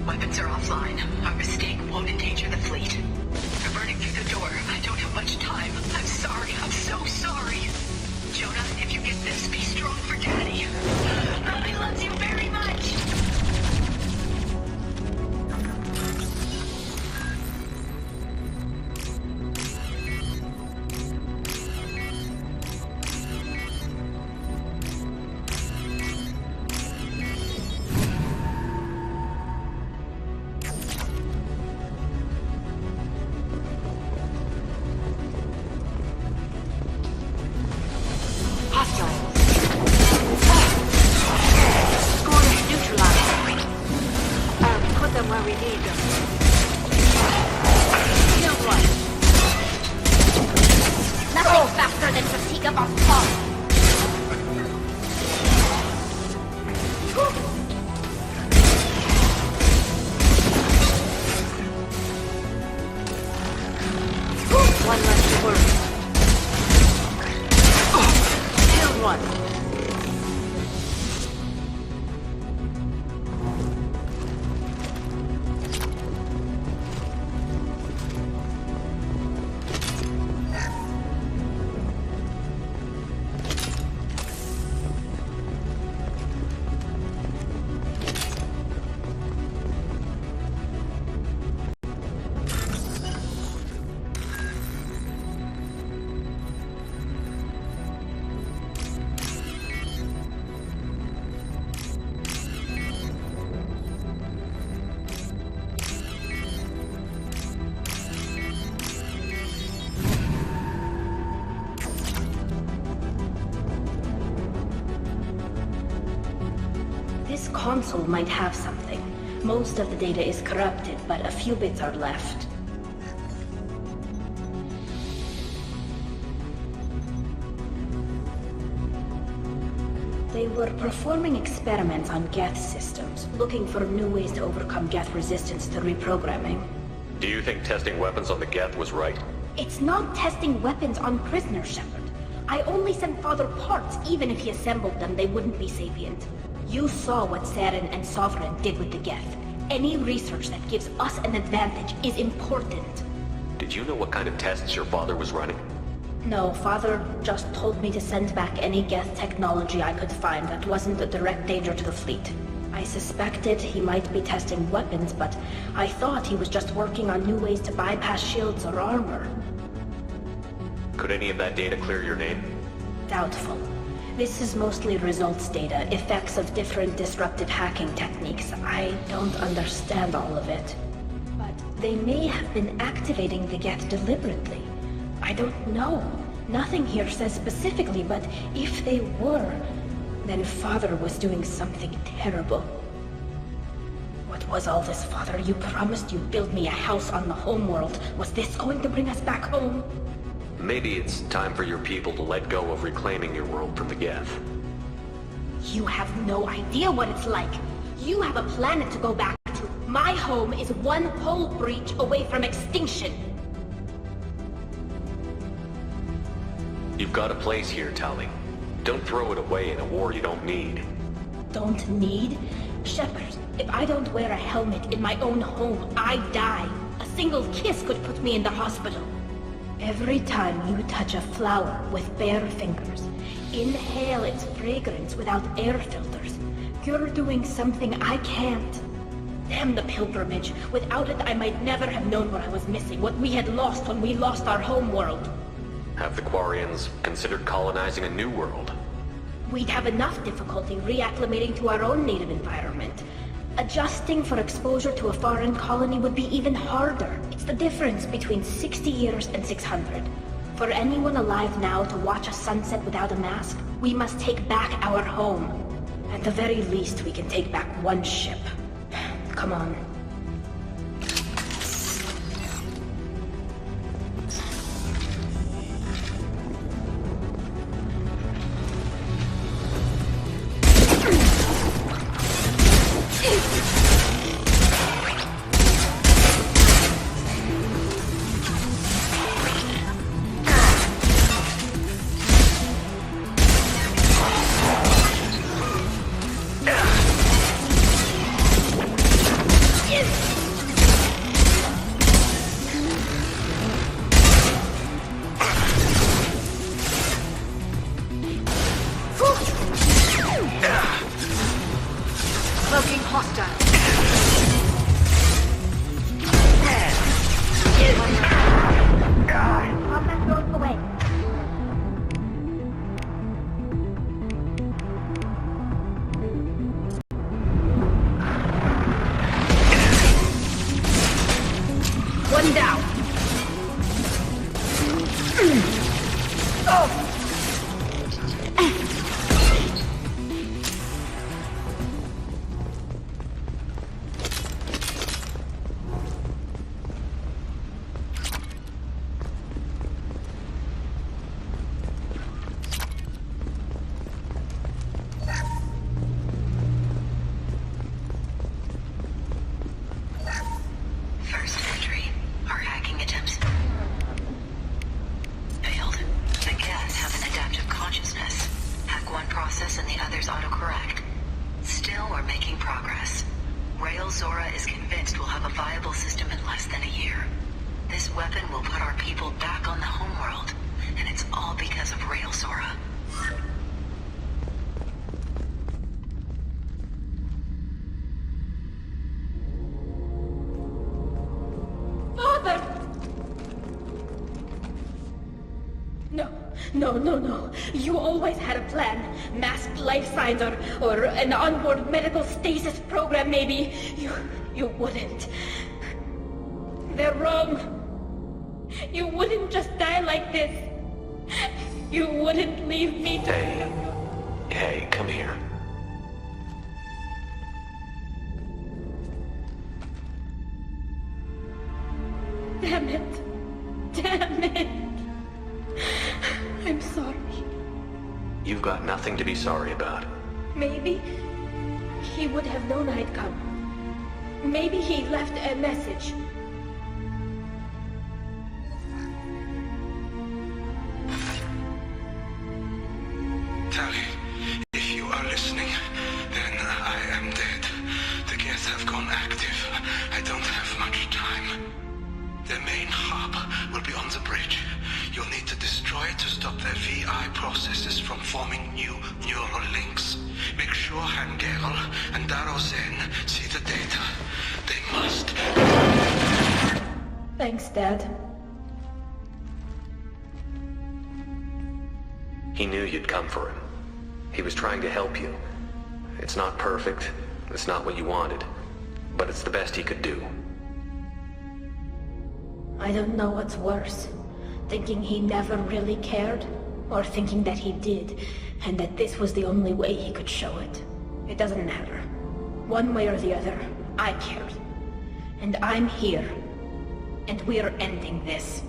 Weapons are offline. Our mistake won't endanger the fleet. They're burning through the door. I don't have much time. I'm sorry. I'm so sorry. Jonah, if you get this, be strong for Daddy. I love you very much.
console might have something. Most of the data is corrupted, but a few bits are left. They were performing experiments on Geth systems, looking for new ways to overcome Geth resistance to reprogramming.
Do you think testing weapons on the Geth was right?
It's not testing weapons on prisoners, Shepard. I only sent Father parts. Even if he assembled them, they wouldn't be sapient. You saw what Saren and Sovereign did with the Geth. Any research that gives us an advantage is important.
Did you know what kind of tests your father was running?
No, Father just told me to send back any Geth technology I could find that wasn't a direct danger to the fleet. I suspected he might be testing weapons, but I thought he was just working on new ways to bypass shields or armor.
Could any of that data clear your name?
Doubtful. This is mostly results data, effects of different disruptive hacking techniques. I don't understand all of it. But they may have been activating the Geth deliberately. I don't know. Nothing here says specifically, but if they were, then Father was doing something terrible. What was all this, Father? You promised you'd build me a house on the homeworld. Was this going to bring us back home?
Maybe it's time for your people to let go of reclaiming your world from the Geth.
You have no idea what it's like. You have a planet to go back to. My home is one hull breach away from extinction.
You've got a place here, Tali. Don't throw it away in a war you don't need.
Don't need? Shepard, if I don't wear a helmet in my own home, I die. A single kiss could put me in the hospital. Every time you touch a flower with bare fingers, inhale its fragrance without air filters, you're doing something I can't. Damn the pilgrimage. Without it, I might never have known what I was missing, what we had lost when we lost our home world.
Have the Quarians considered colonizing a new world?
We'd have enough difficulty reacclimating to our own native environment. Adjusting for exposure to a foreign colony would be even harder. It's the difference between 60 years and 600. For anyone alive now to watch a sunset without a mask, we must take back our home. At the very least, we can take back one ship. Come on. No. You always had a plan. Masked life signs or an onboard medical stasis program, maybe. You wouldn't. They're wrong. You wouldn't just die like this. You wouldn't leave me to...
Hey, come here.
Damn it. Damn it. I'm sorry.
You've got nothing to be sorry about.
Maybe he would have known I'd come. Maybe he left a message.
Tali, if you are listening, then I am dead. The Geth have gone active. I don't have much time. The main hub will be on the bridge. You'll need to destroy it to stop their VI processes from forming new neural links. Make sure Hangerl and Daro Zen see the data. They must.
Thanks, Dad.
He knew you'd come for him. He was trying to help you. It's not perfect. It's not what you wanted. But it's the best he could do.
I don't know what's worse. Thinking he never really cared, or thinking that he did, and that this was the only way he could show it. It doesn't matter. One way or the other, I cared. And I'm here. And we're ending this.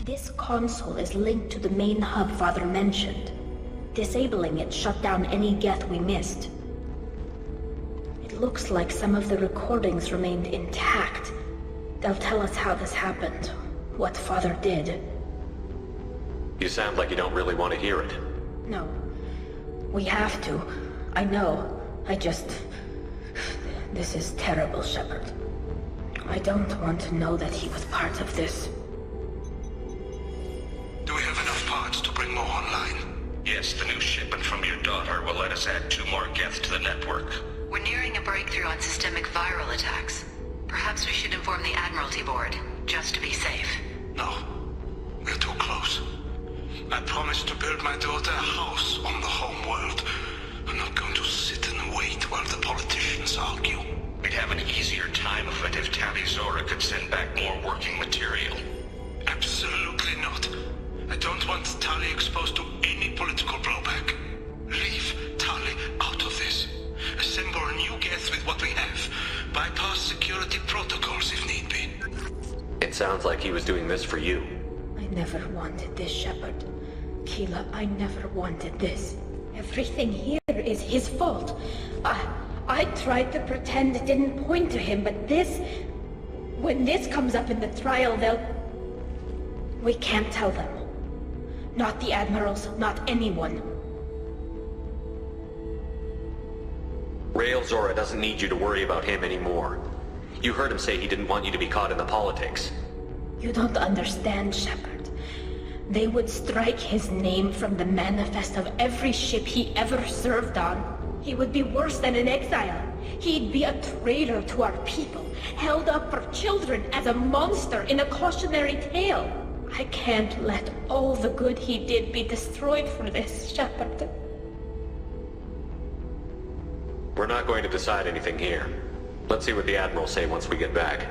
This console is linked to the main hub Father mentioned. Disabling it shut down any Geth we missed. It looks like some of the recordings remained intact. They'll tell us how this happened, what Father did.
You sound like you don't really want to hear it.
No. We have to. I know. This is terrible, Shepard. I don't want to know that he was part of this.
Do we have enough parts to bring more online?
Yes, the new shipment from your daughter will let us add 2 more Geth to the network.
We're nearing a breakthrough on systemic viral attacks. Perhaps we should inform the Admiralty Board, just to be safe.
No. We're too close. I promised to build my daughter a house on the home world. I'm not going to sit and wait while the politicians argue.
We'd have an easier time of it if Tali Zora could send back more working material.
Absolutely not. I don't want Tali exposed to any political blowback. Leave Tali out of this. Assemble a new Geth with what we have. Bypass security protocols if need be.
It sounds like he was doing this for you.
I never wanted this, Shepard. Keela, I never wanted this. Everything here is his fault. I tried to pretend it didn't point to him, but this... When this comes up in the trial, we can't tell them. Not the Admirals, not anyone.
Rail Zora doesn't need you to worry about him anymore. You heard him say he didn't want you to be caught in the politics.
You don't understand, Shepard. They would strike his name from the manifest of every ship he ever served on. He would be worse than an exile. He'd be a traitor to our people, held up for children as a monster in a cautionary tale. I can't let all the good he did be destroyed for this, Shepard.
We're not going to decide anything here. Let's see what the Admiral say once we get back.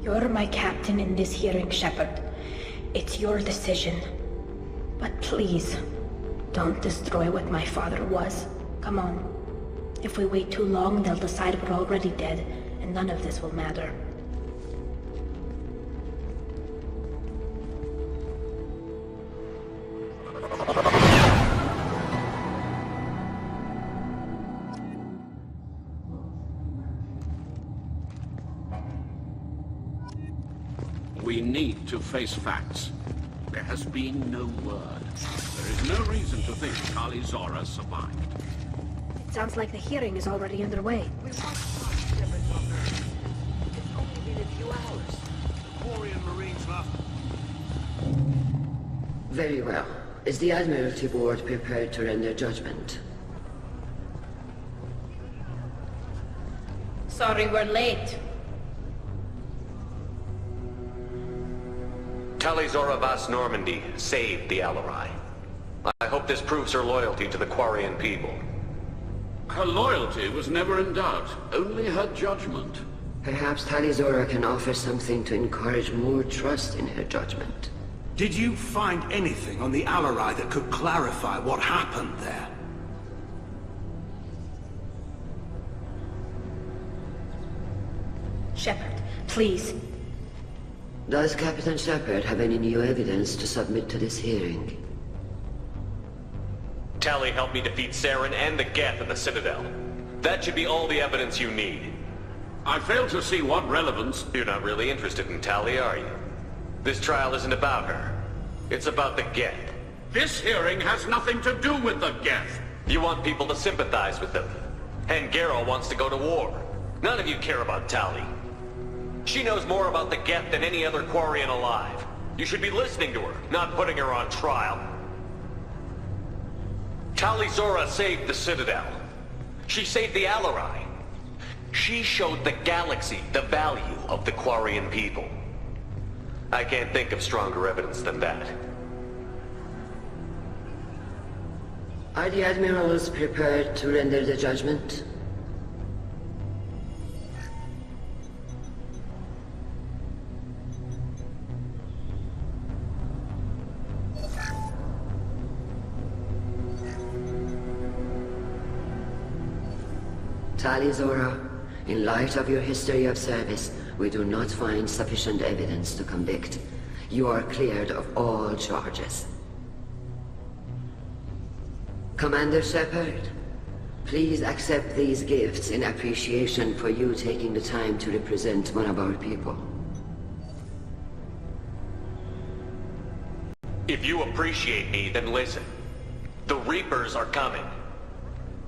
You're my captain in this hearing, Shepard. It's your decision. But please, don't destroy what my father was. Come on. If we wait too long, they'll decide we're already dead, and none of this will matter.
We need to face facts. There has been no word. There is no reason to think Kali Zora survived.
It sounds like the hearing is already underway.
It's only been a few hours.
Quarian Marines left.
Very well. Is the Admiralty Board prepared to render judgment?
Sorry we're late.
Tali Zora Vas Normandy saved the Alarai. I hope this proves her loyalty to the Quarian people.
Her loyalty was never in doubt, only her judgment.
Perhaps Tali Zora can offer something to encourage more trust in her judgment.
Did you find anything on the Alarai that could clarify what happened there?
Shepard, please.
Does Captain Shepard have any new evidence to submit to this hearing?
Tali helped me defeat Saren and the Geth at the Citadel. That should be all the evidence you need.
I fail to see what relevance...
You're not really interested in Tali, are you? This trial isn't about her. It's about the Geth.
This hearing has nothing to do with the Geth.
You want people to sympathize with them. And Garrow wants to go to war. None of you care about Tali. She knows more about the Geth than any other Quarian alive. You should be listening to her, not putting her on trial. Tali Zora saved the Citadel. She saved the Alarai. She showed the galaxy the value of the Quarian people. I can't think of stronger evidence than that.
Are the Admirals prepared to render the judgment? Tali Zora, in light of your history of service, we do not find sufficient evidence to convict. You are cleared of all charges. Commander Shepard, please accept these gifts in appreciation for you taking the time to represent one of our people.
If you appreciate me, then listen. The Reapers are coming.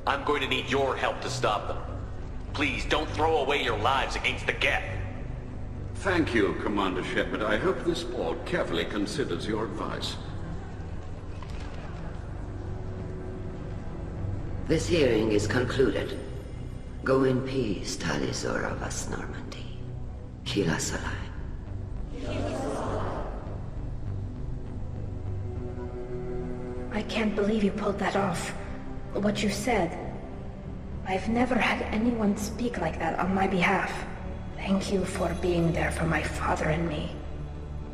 I'm going to need your help to stop them. Please, don't throw away your lives against the Geth.
Thank you, Commander Shepard. I hope this board carefully considers your advice.
This hearing is concluded. Go in peace, Tali Zora Vas Normandy. Kila Salai.
I can't believe you pulled that off. What you said. I've never had anyone speak like that on my behalf. Thank you for being there for my father and me.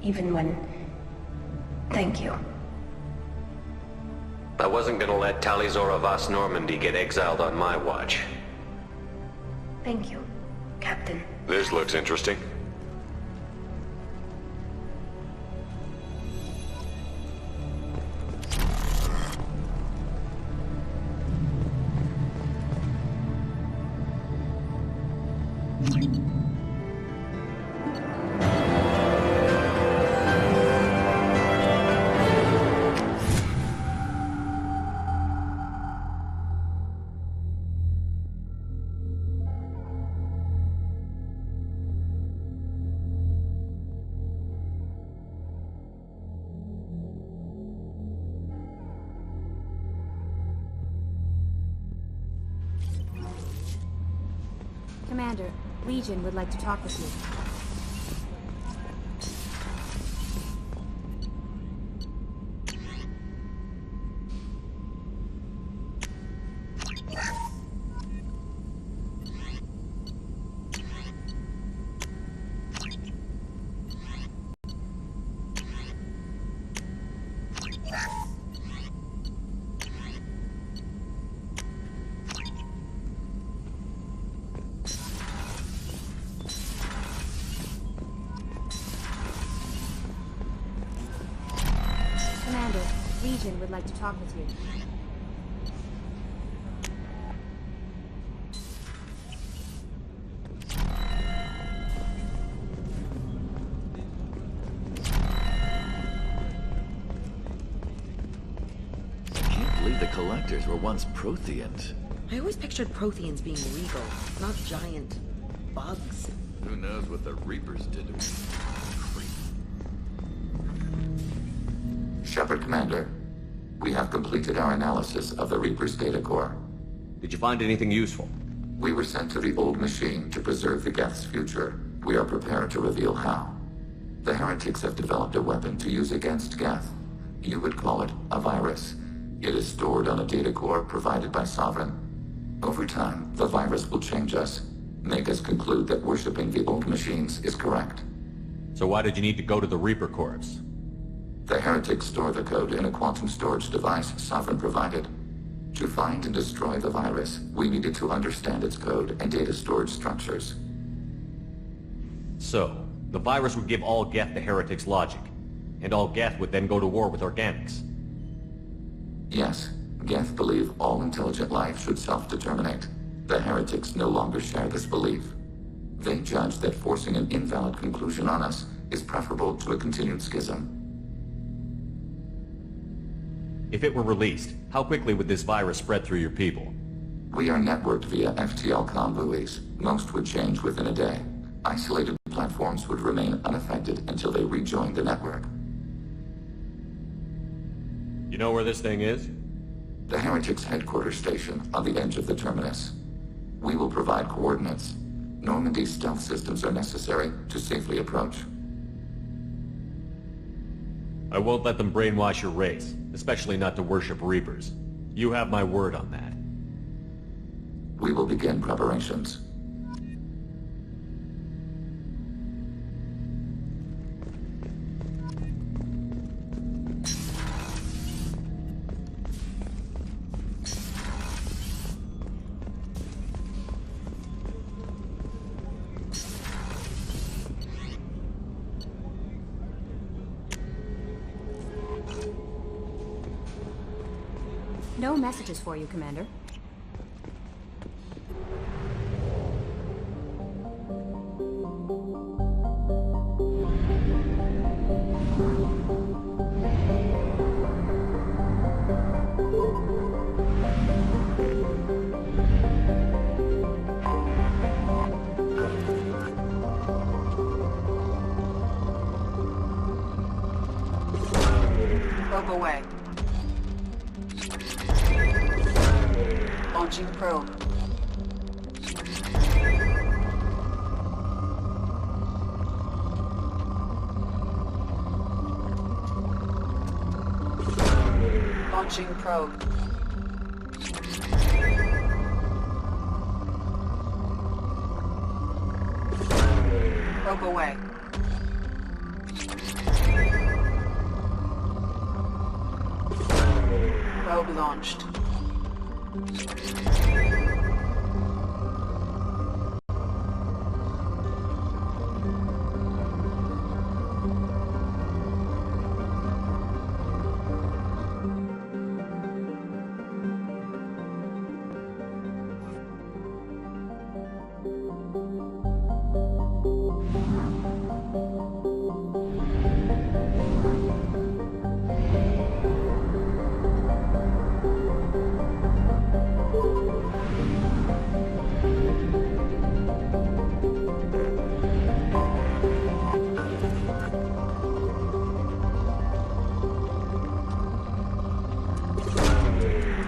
Even when... Thank you.
I wasn't gonna let Tali Zora Vas Normandy get exiled on my watch.
Thank you, Captain.
This looks interesting.
Commander, Legion would like to talk with you. Agent would like to talk with you.
The Collectors were once Protheans.
I always pictured Protheans being regal, not giant bugs.
Who knows what the Reapers did to me?
Shepard, Commander. We have completed our analysis of the Reaper's data core.
Did you find anything useful?
We were sent to the old machine to preserve the Geth's future. We are prepared to reveal how. The heretics have developed a weapon to use against Geth. You would call it a virus. It is stored on a data core provided by Sovereign. Over time, the virus will change us, make us conclude that worshipping the old machines is correct.
So why did you need to go to the Reaper Corps?
The heretics store the code in a quantum storage device Sovereign provided. To find and destroy the virus, we needed to understand its code and data storage structures.
So, the virus would give all Geth the heretics' logic, and all Geth would then go to war with organics.
Yes, Geth believe all intelligent life should self-determinate. The heretics no longer share this belief. They judge that forcing an invalid conclusion on us is preferable to a continued schism.
If it were released, how quickly would this virus spread through your people?
We are networked via FTL-COM buoys. Most would change within a day. Isolated platforms would remain unaffected until they rejoin the network.
You know where this thing is?
The heretics' headquarters station on the edge of the terminus. We will provide coordinates. Normandy's stealth systems are necessary to safely approach.
I won't let them brainwash your race, especially not to worship Reapers. You have my word on that.
We will begin preparations.
No messages for you, Commander.
Probe away. Launching probe. Launching probe. Probe away. Probe launched.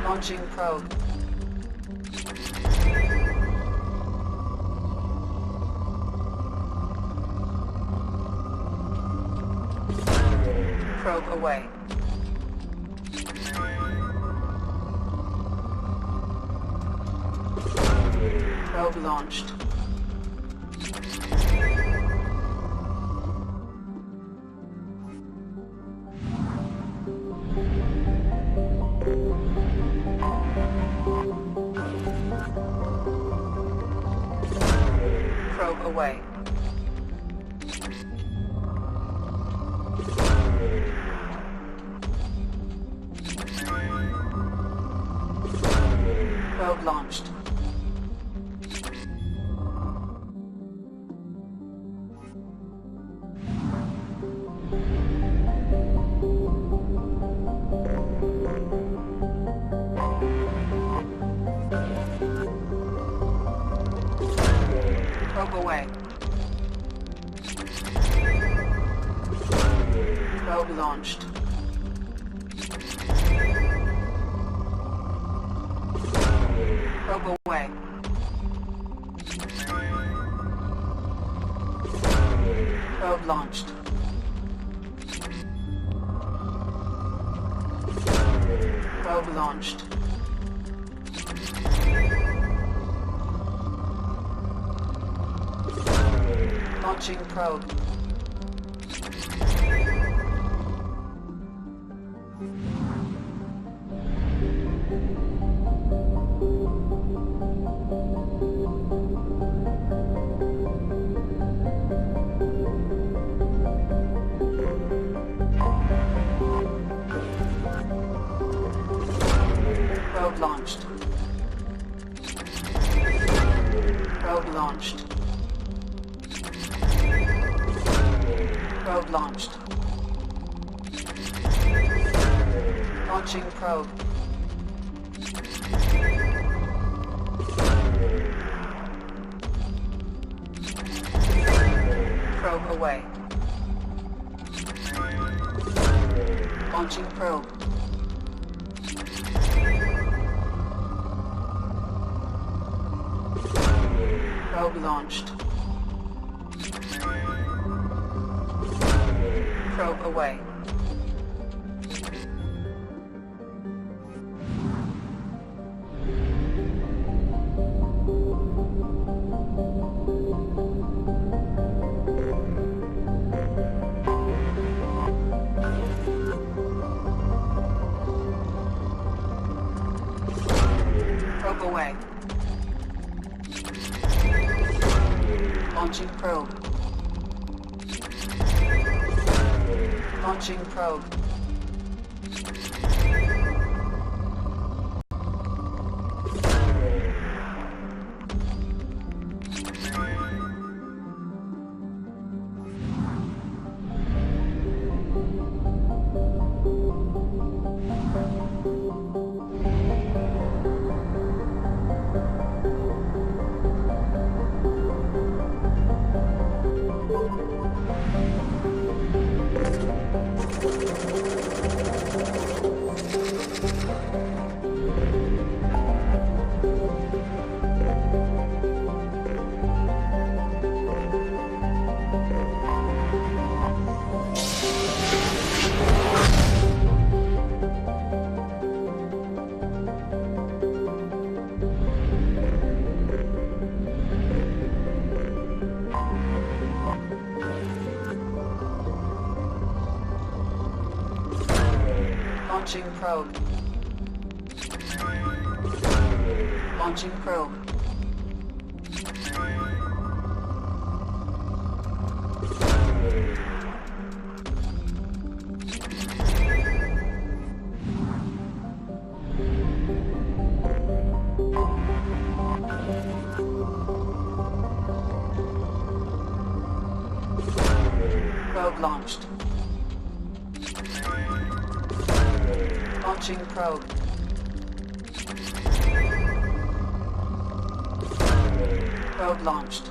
Launching probe. Probe away. Probe launched. Probe away. Probe launched. Probe away. Probe launched. Probe away. Probe launched. Probe launched. Launching probe. Probe launched. Probe launched. Probe launched. Launching probe. Probe away. Launching probe. Probe launched. Probe away. Probe away. Launching probe. Launching probe. Launching probe. Launching probe. Probe launched. Launching probe. Probe launched.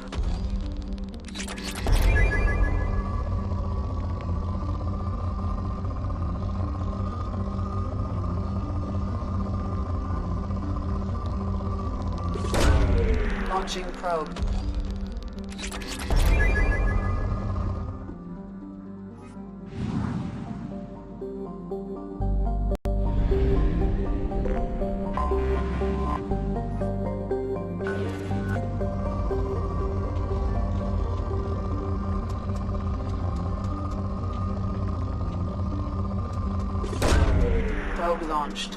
Launching probe. Probe launched.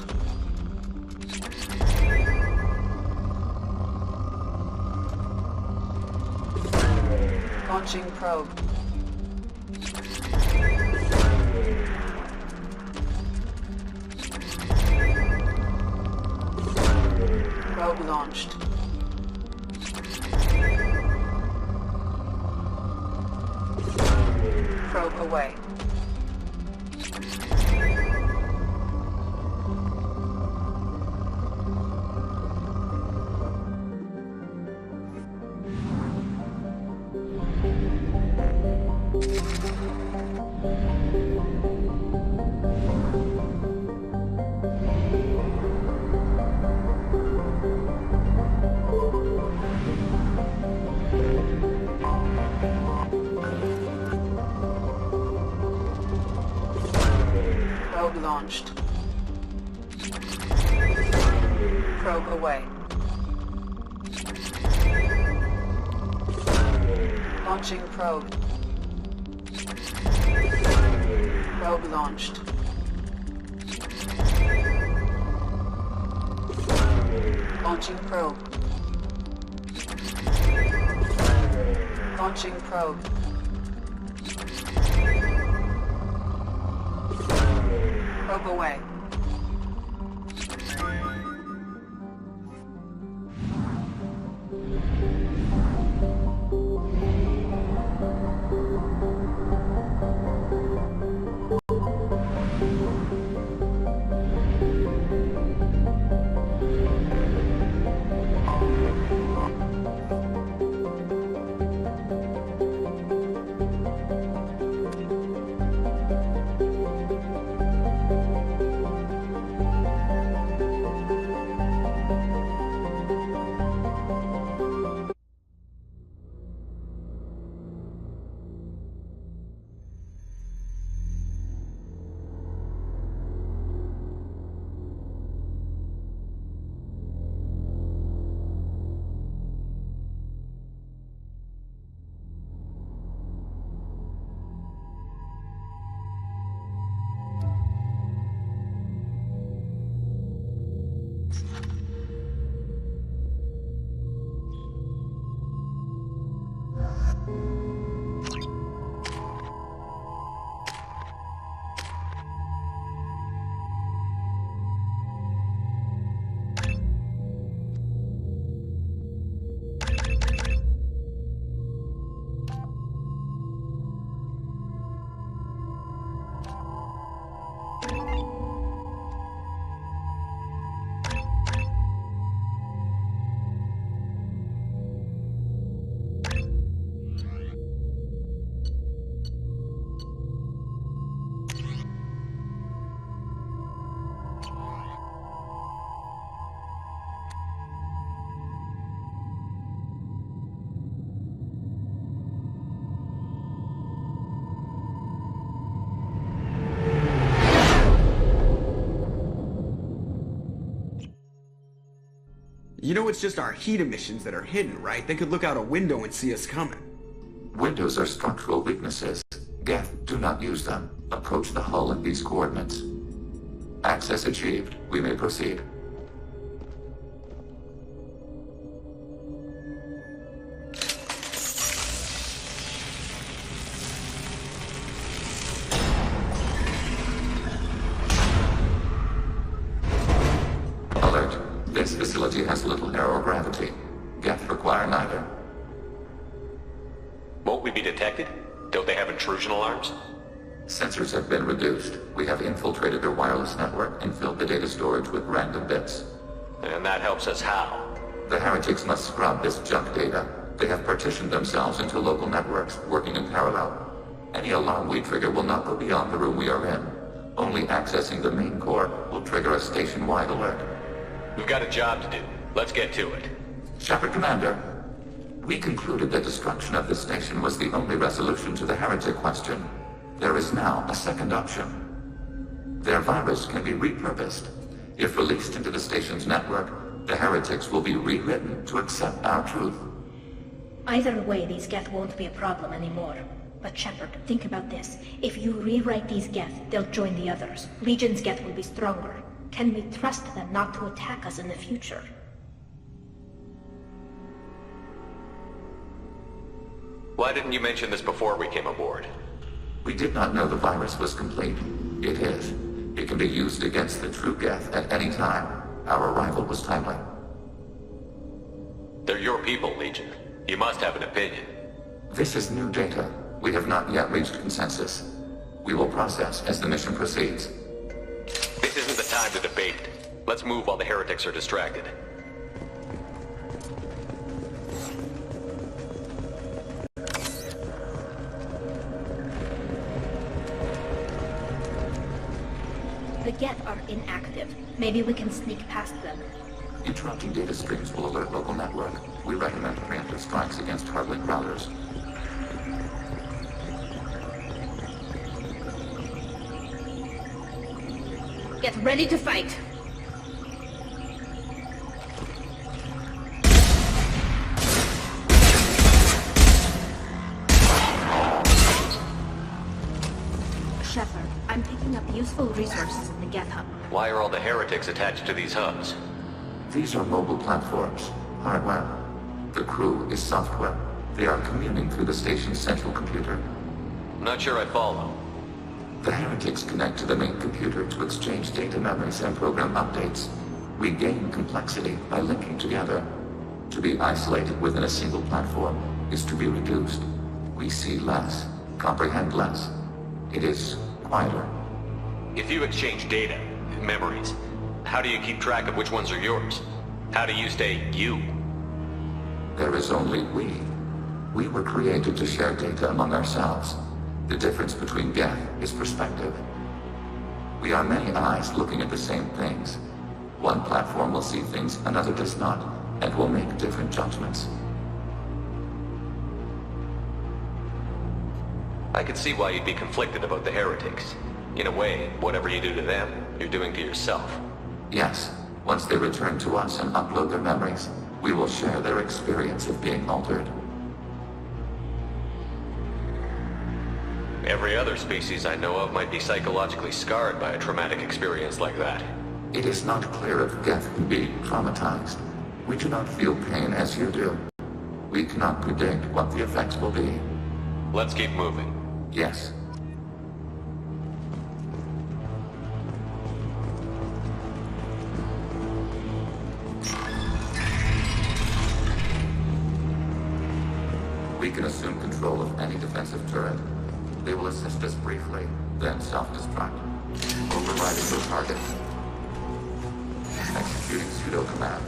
Launching probe. Probe launched. Probe away. Probe launched. Probe away. Launching probe. Probe launched. Launching probe. Launching probe. Probe away.
You know it's just our heat emissions that are hidden, right? They could look out a window and see us coming.
Windows are structural weaknesses. Geth, do not use them. Approach the hull at these coordinates. Access achieved. We may proceed. Alert. This facility has little aerogravity. Geth require neither.
Won't we be detected? Don't they have intrusion alarms?
Sensors have been reduced. We have infiltrated their wireless network and filled the data storage with random bits.
And that helps us how?
The heretics must scrub this junk data. They have partitioned themselves into local networks, working in parallel. Any alarm we trigger will not go beyond the room we are in. Only accessing the main core will trigger a station-wide alert.
We've got a job to do. Let's get to it.
Shepard Commander, we concluded that destruction of this station was the only resolution to the heretic question. There is now a second option. Their virus can be repurposed. If released into the station's network, the heretics will be rewritten to accept our truth.
Either way, these Geth won't be a problem anymore. But Shepard, think about this. If you rewrite these Geth, they'll join the others. Legion's Geth will be stronger. Can we trust them not to attack us in the future?
Why didn't you mention this before we came aboard?
We did not know the virus was complete. It is. It can be used against the true Geth at any time. Our arrival was timely.
They're your people, Legion. You must have an opinion.
This is new data. We have not yet reached consensus. We will process as the mission proceeds.
This isn't the time to debate. Let's move while the heretics are distracted.
The Geth are inactive. Maybe we can sneak past them.
Interrupting data streams will alert local network. We recommend preemptive strikes against hardlink routers.
Get ready to fight! Shepard, I'm picking up useful resources in the Geth hub.
Why are all the heretics attached to these hubs?
These are mobile platforms, hardware. The crew is software. They are communing through the station's central computer.
Not sure I follow.
The heretics connect to the main computer to exchange data memories and program updates. We gain complexity by linking together. To be isolated within a single platform is to be reduced. We see less, comprehend less. It is quieter.
If you exchange data, memories, how do you keep track of which ones are yours? How do you stay you?
There is only we. We were created to share data among ourselves. The difference between Geth is perspective. We are many eyes looking at the same things. One platform will see things another does not, and will make different judgments.
I could see why you'd be conflicted about the heretics. In a way, whatever you do to them, you're doing to yourself.
Yes, once they return to us and upload their memories, we will share their experience of being altered.
Every other species I know of might be psychologically scarred by a traumatic experience like that.
It is not clear if Geth can be traumatized. We do not feel pain as you do. We cannot predict what the effects will be.
Let's keep moving.
Yes. We can assume control of any defensive turret. They will assist us briefly, then self-destruct. Overriding the target. Executing pseudo-command.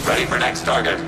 Ready for next target.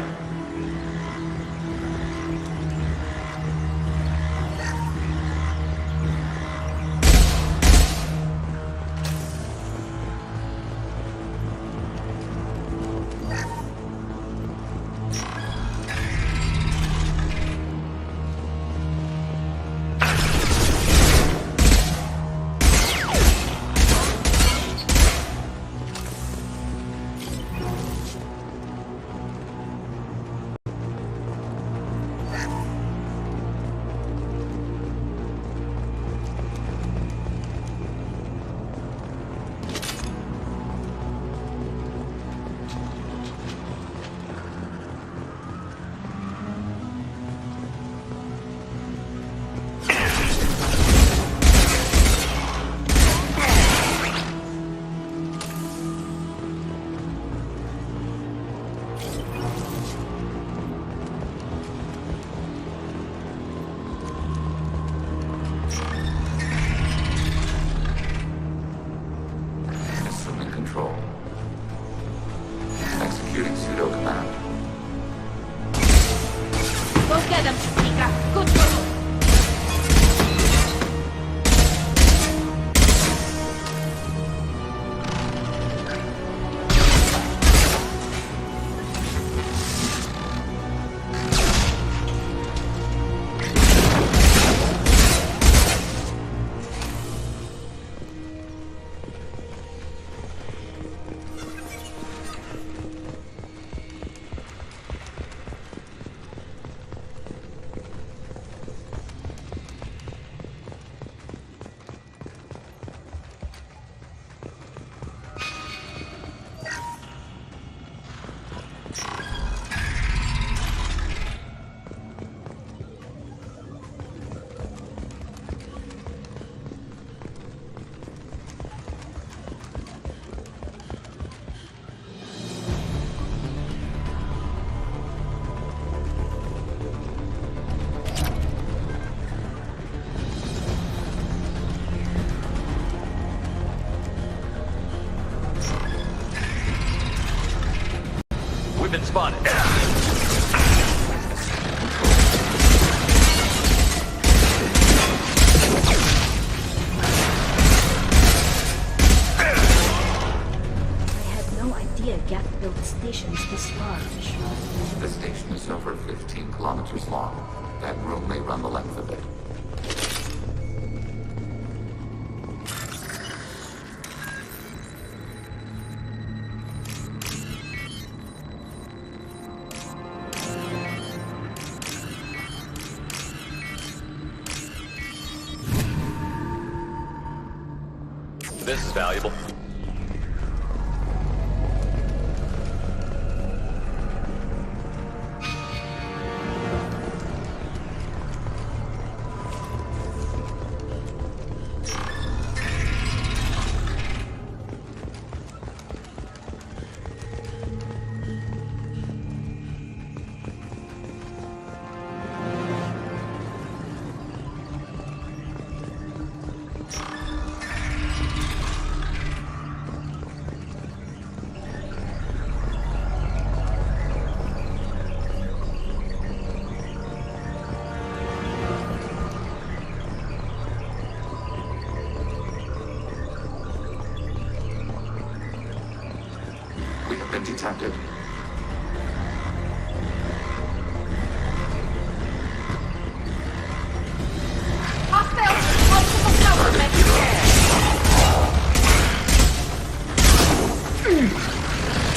Get him, Mika! Good girl!
Been spotted.
I
had no idea Geth built stations this large.
The station is over 15 kilometers long. That room may run the length of it.
This is valuable.
Detected.
Hostiles! Multiple power metrics!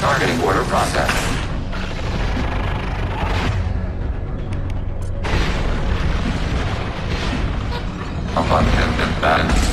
Targeting order process. Abundant balance.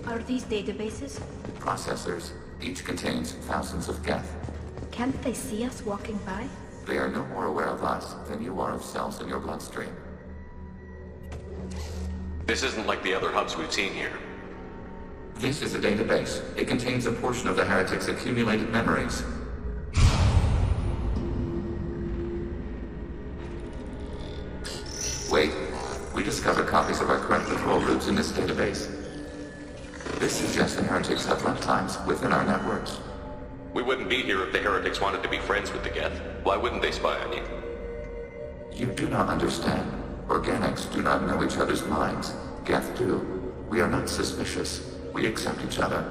Are these databases?
Processors. Each contains thousands of Geth.
Can't they see us walking by?
They are no more aware of us than you are of cells in your bloodstream.
This isn't like the other hubs we've seen here.
This is a database. It contains a portion of the heretic's accumulated memories. Wait. We discovered copies of our current control routes in this database. This suggests the heretics have lifetimes within our networks.
We wouldn't be here if the heretics wanted to be friends with the Geth. Why wouldn't they spy on you?
You do not understand. Organics do not know each other's minds. Geth do. We are not suspicious. We accept each other.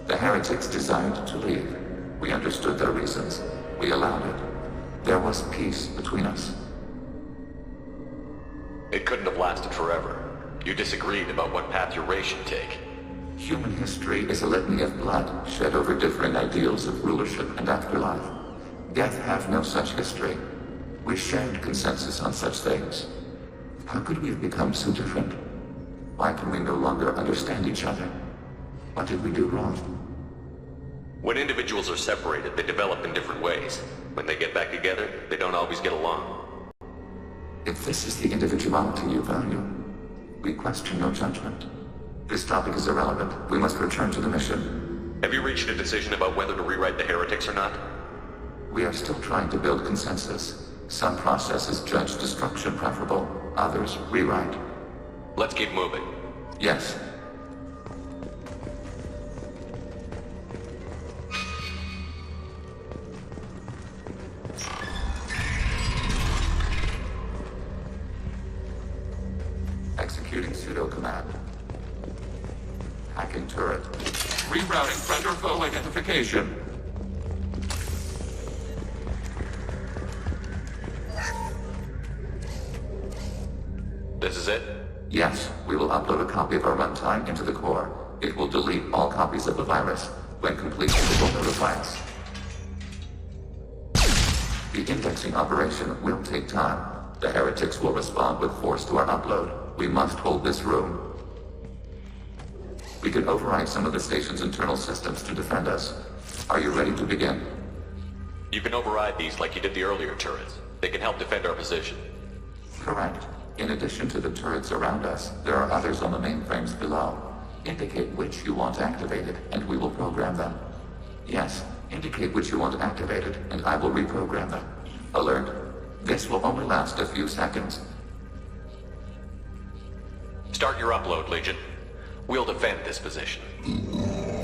The heretics desired to leave. We understood their reasons. We allowed it. There was peace between us.
It couldn't have lasted forever. You disagreed about what path your race should take.
Human history is a litany of blood shed over different ideals of rulership and afterlife. Geth have no such history. We shared consensus on such things. How could we have become so different? Why can we no longer understand each other? What did we do wrong?
When individuals are separated, they develop in different ways. When they get back together, they don't always get along.
If this is the individuality you value, we question your judgment. This topic is irrelevant. We must return to the mission.
Have you reached a decision about whether to rewrite the heretics or not?
We are still trying to build consensus. Some processes judge destruction preferable, others rewrite.
Let's keep moving.
Yes. Executing pseudo command. Hacking turret. Rerouting friend or foe identification.
This is it?
Yes, we will upload a copy of our runtime into the core. It will delete all copies of the virus. When complete, it will notify us. The indexing operation will take time. The heretics will respond with force to our upload. We must hold this room. We can override some of the station's internal systems to defend us. Are you ready to begin?
You can override these like you did the earlier turrets. They can help defend our position.
Correct. In addition to the turrets around us, there are others on the mainframes below. Indicate which you want activated, and we will program them. Yes, indicate which you want activated, and I will reprogram them. Alert. This will only last a few seconds.
Start your upload, Legion. We'll defend this position.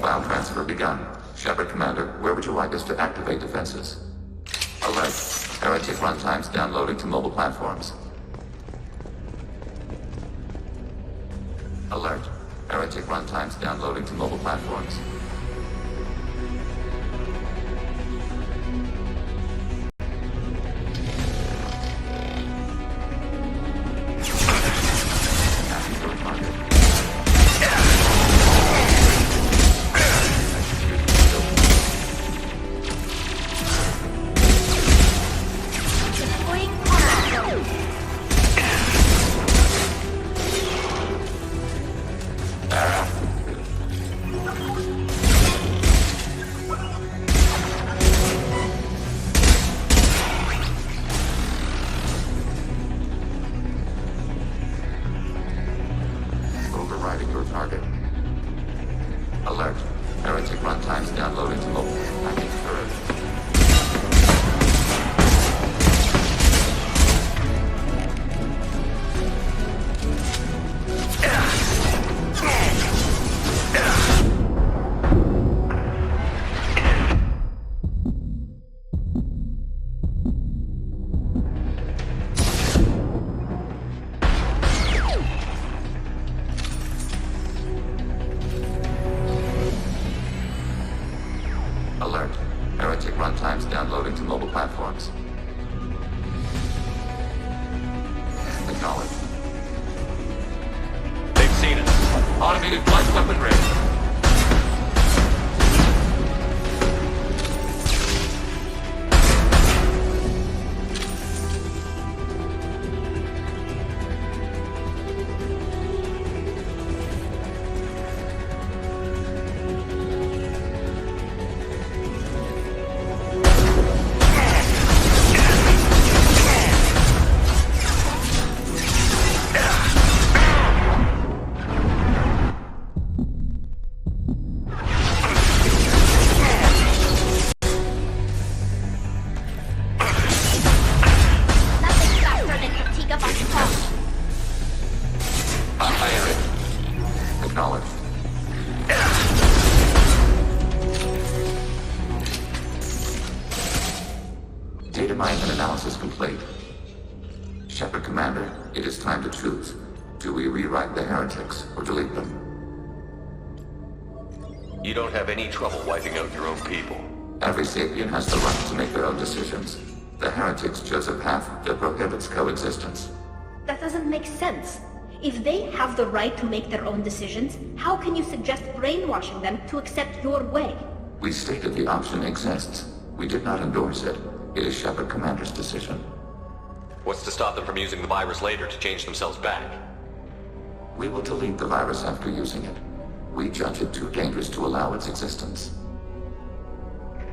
File transfer begun. Shepard Commander, where would you like us to activate defenses? Alert. Heretic runtimes downloading to mobile platforms. Alert. Heretic runtimes downloading to mobile platforms. Downloading to mobile platforms. Acknowledged.
They've seen us.
Automated blast weaponry. Data mine and analysis complete. Shepard Commander, it is time to choose. Do we rewrite the heretics or delete them?
You don't have any trouble wiping out your own people.
Every sapient has the right to make their own decisions. The heretics chose a path that prohibits coexistence.
That doesn't make sense. If they have the right to make their own decisions, how can you suggest brainwashing them to accept your way?
We stated the option exists. We did not endorse it. It is Shepard Commander's decision.
What's to stop them from using the virus later to change themselves back?
We will delete the virus after using it. We judge it too dangerous to allow its existence.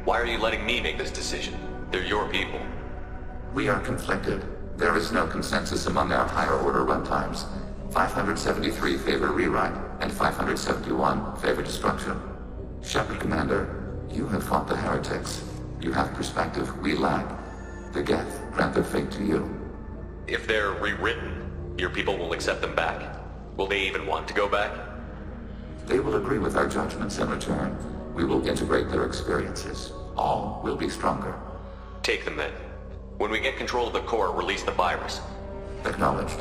Why are you letting me make this decision? They're your people.
We are conflicted. There is no consensus among our higher order runtimes. 573 favor rewrite, and 571 favor destruction. Shepard Commander, you have fought the heretics. You have perspective we lack. The Geth grant their fate to you.
If they're rewritten, your people will accept them back. Will they even want to go back?
They will agree with our judgments in return. We will integrate their experiences. All will be stronger.
Take them then. When we get control of the core, release the virus.
Acknowledged.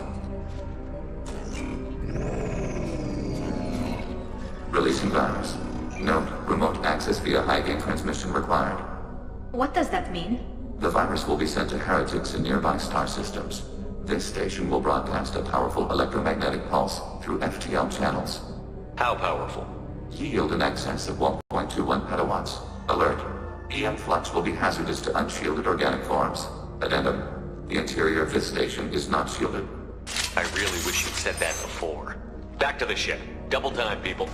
Releasing virus. Note, remote access via high-gain transmission required.
What does that mean?
The virus will be sent to heretics in nearby star systems. This station will broadcast a powerful electromagnetic pulse through FTL channels.
How powerful?
Yield in excess of 1.21 petawatts. Alert. EM flux will be hazardous to unshielded organic forms. Addendum. The interior of this station is not shielded.
I really wish you'd said that before. Back to the ship. Double time, people.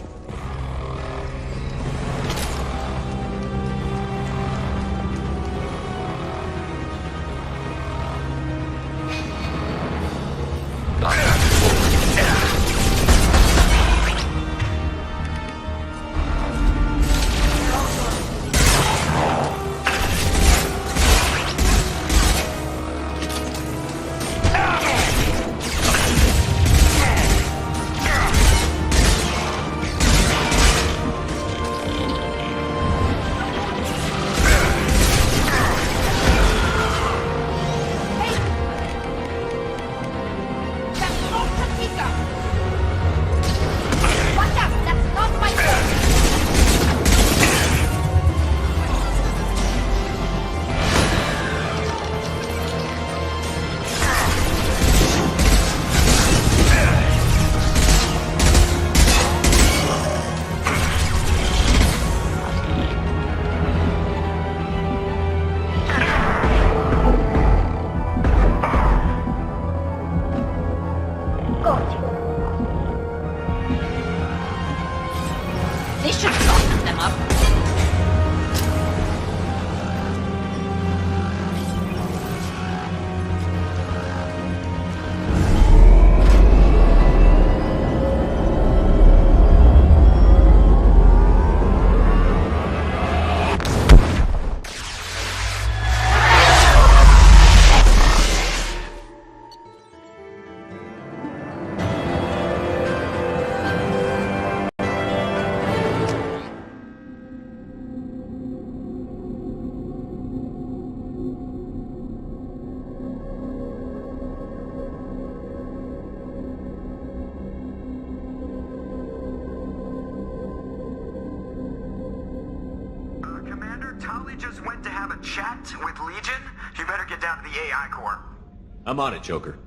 I'm on it, Joker.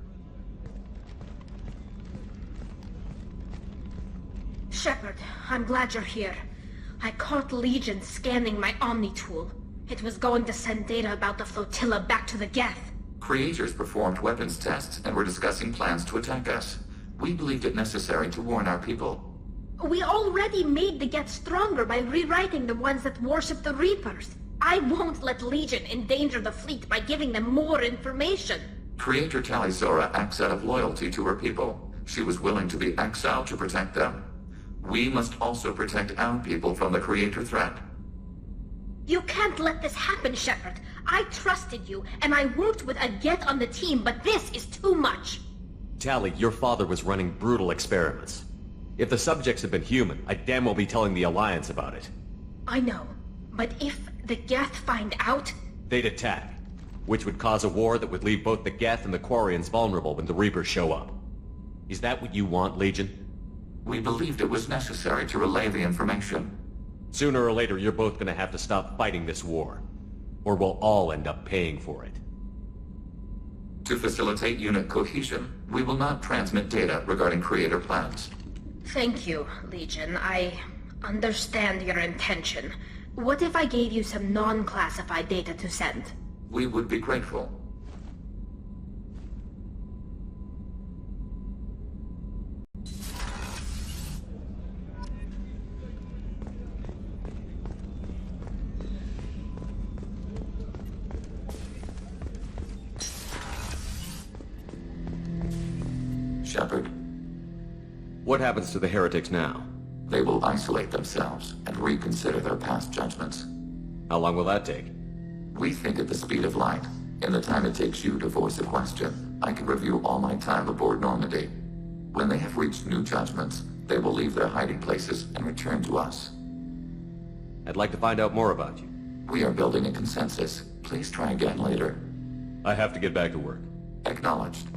Shepard, I'm glad you're here. I caught Legion scanning my Omni tool. It was going to send data about the flotilla back to the Geth.
Creators performed weapons tests and were discussing plans to attack us. We believed it necessary to warn our people.
We already made the Geth stronger by rewriting the ones that worship the Reapers. I won't let Legion endanger the fleet by giving them more information.
Creator Tali Zora acts out of loyalty to her people. She was willing to be exiled to protect them. We must also protect our people from the Creator threat.
You can't let this happen, Shepard. I trusted you, and I worked with a Geth on the team, but this is too much.
Tali, your father was running brutal experiments. If the subjects had been human, I'd damn well be telling the Alliance about it.
I know, but if the Geth find out...
They'd attack, which would cause a war that would leave both the Geth and the Quarians vulnerable when the Reapers show up. Is that what you want, Legion?
We believed it was necessary to relay the information.
Sooner or later, you're both gonna have to stop fighting this war. Or we'll all end up paying for it.
To facilitate unit cohesion, we will not transmit data regarding Creator plans.
Thank you, Legion. I understand your intention. What if I gave you some non-classified data to send?
We would be grateful. Shepard.
What happens to the heretics now?
They will isolate themselves and reconsider their past judgments.
How long will that take?
We think at the speed of light. In the time it takes you to voice a question, I can review all my time aboard Normandy. When they have reached new judgments, they will leave their hiding places and return to us.
I'd like to find out more about you.
We are building a consensus. Please try again later.
I have to get back to work.
Acknowledged.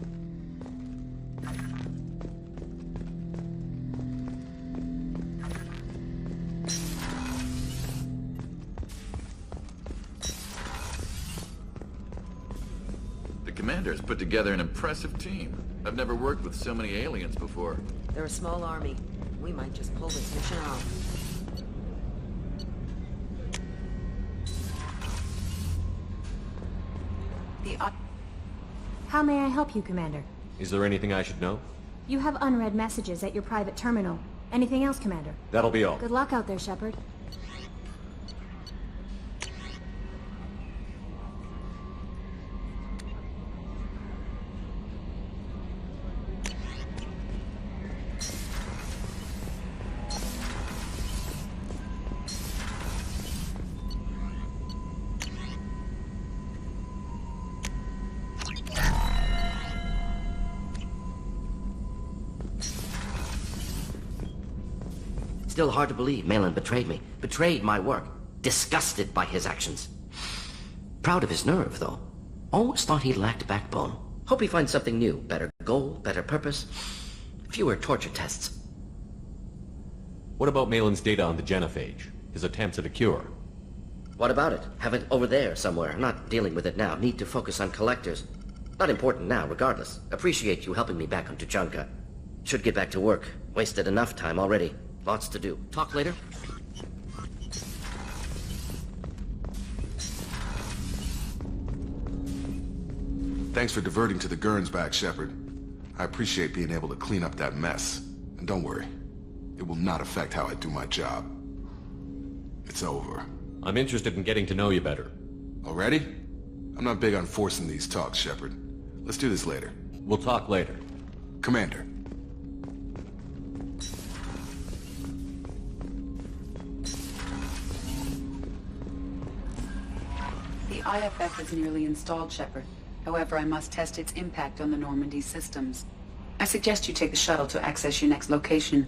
The commander has put together an impressive team. I've never worked with so many aliens before.
They're a small army. We might just pull this mission off.
How may I help you, Commander?
Is there anything I should know?
You have unread messages at your private terminal. Anything else, Commander?
That'll be all.
Good luck out there, Shepard.
Still hard to believe Malin betrayed me. Betrayed my work. Disgusted by his actions. Proud of his nerve, though. Always thought he lacked backbone. Hope he finds something new. Better goal, better purpose. Fewer torture tests.
What about Malin's data on the genophage? His attempts at a cure?
What about it? Have it over there somewhere. Not dealing with it now. Need to focus on collectors. Not important now, regardless. Appreciate you helping me back on Tuchanka. Should get back to work. Wasted enough time already. Lots to do. Talk later.
Thanks for diverting to the Gernsback, Shepard. I appreciate being able to clean up that mess. And don't worry, it will not affect how I do my job. It's over.
I'm interested in getting to know you better.
Already? I'm not big on forcing these talks, Shepard. Let's do this later.
We'll talk later.
Commander.
The IFF is nearly installed, Shepard. However, I must test its impact on the Normandy systems. I suggest you take the shuttle to access your next location.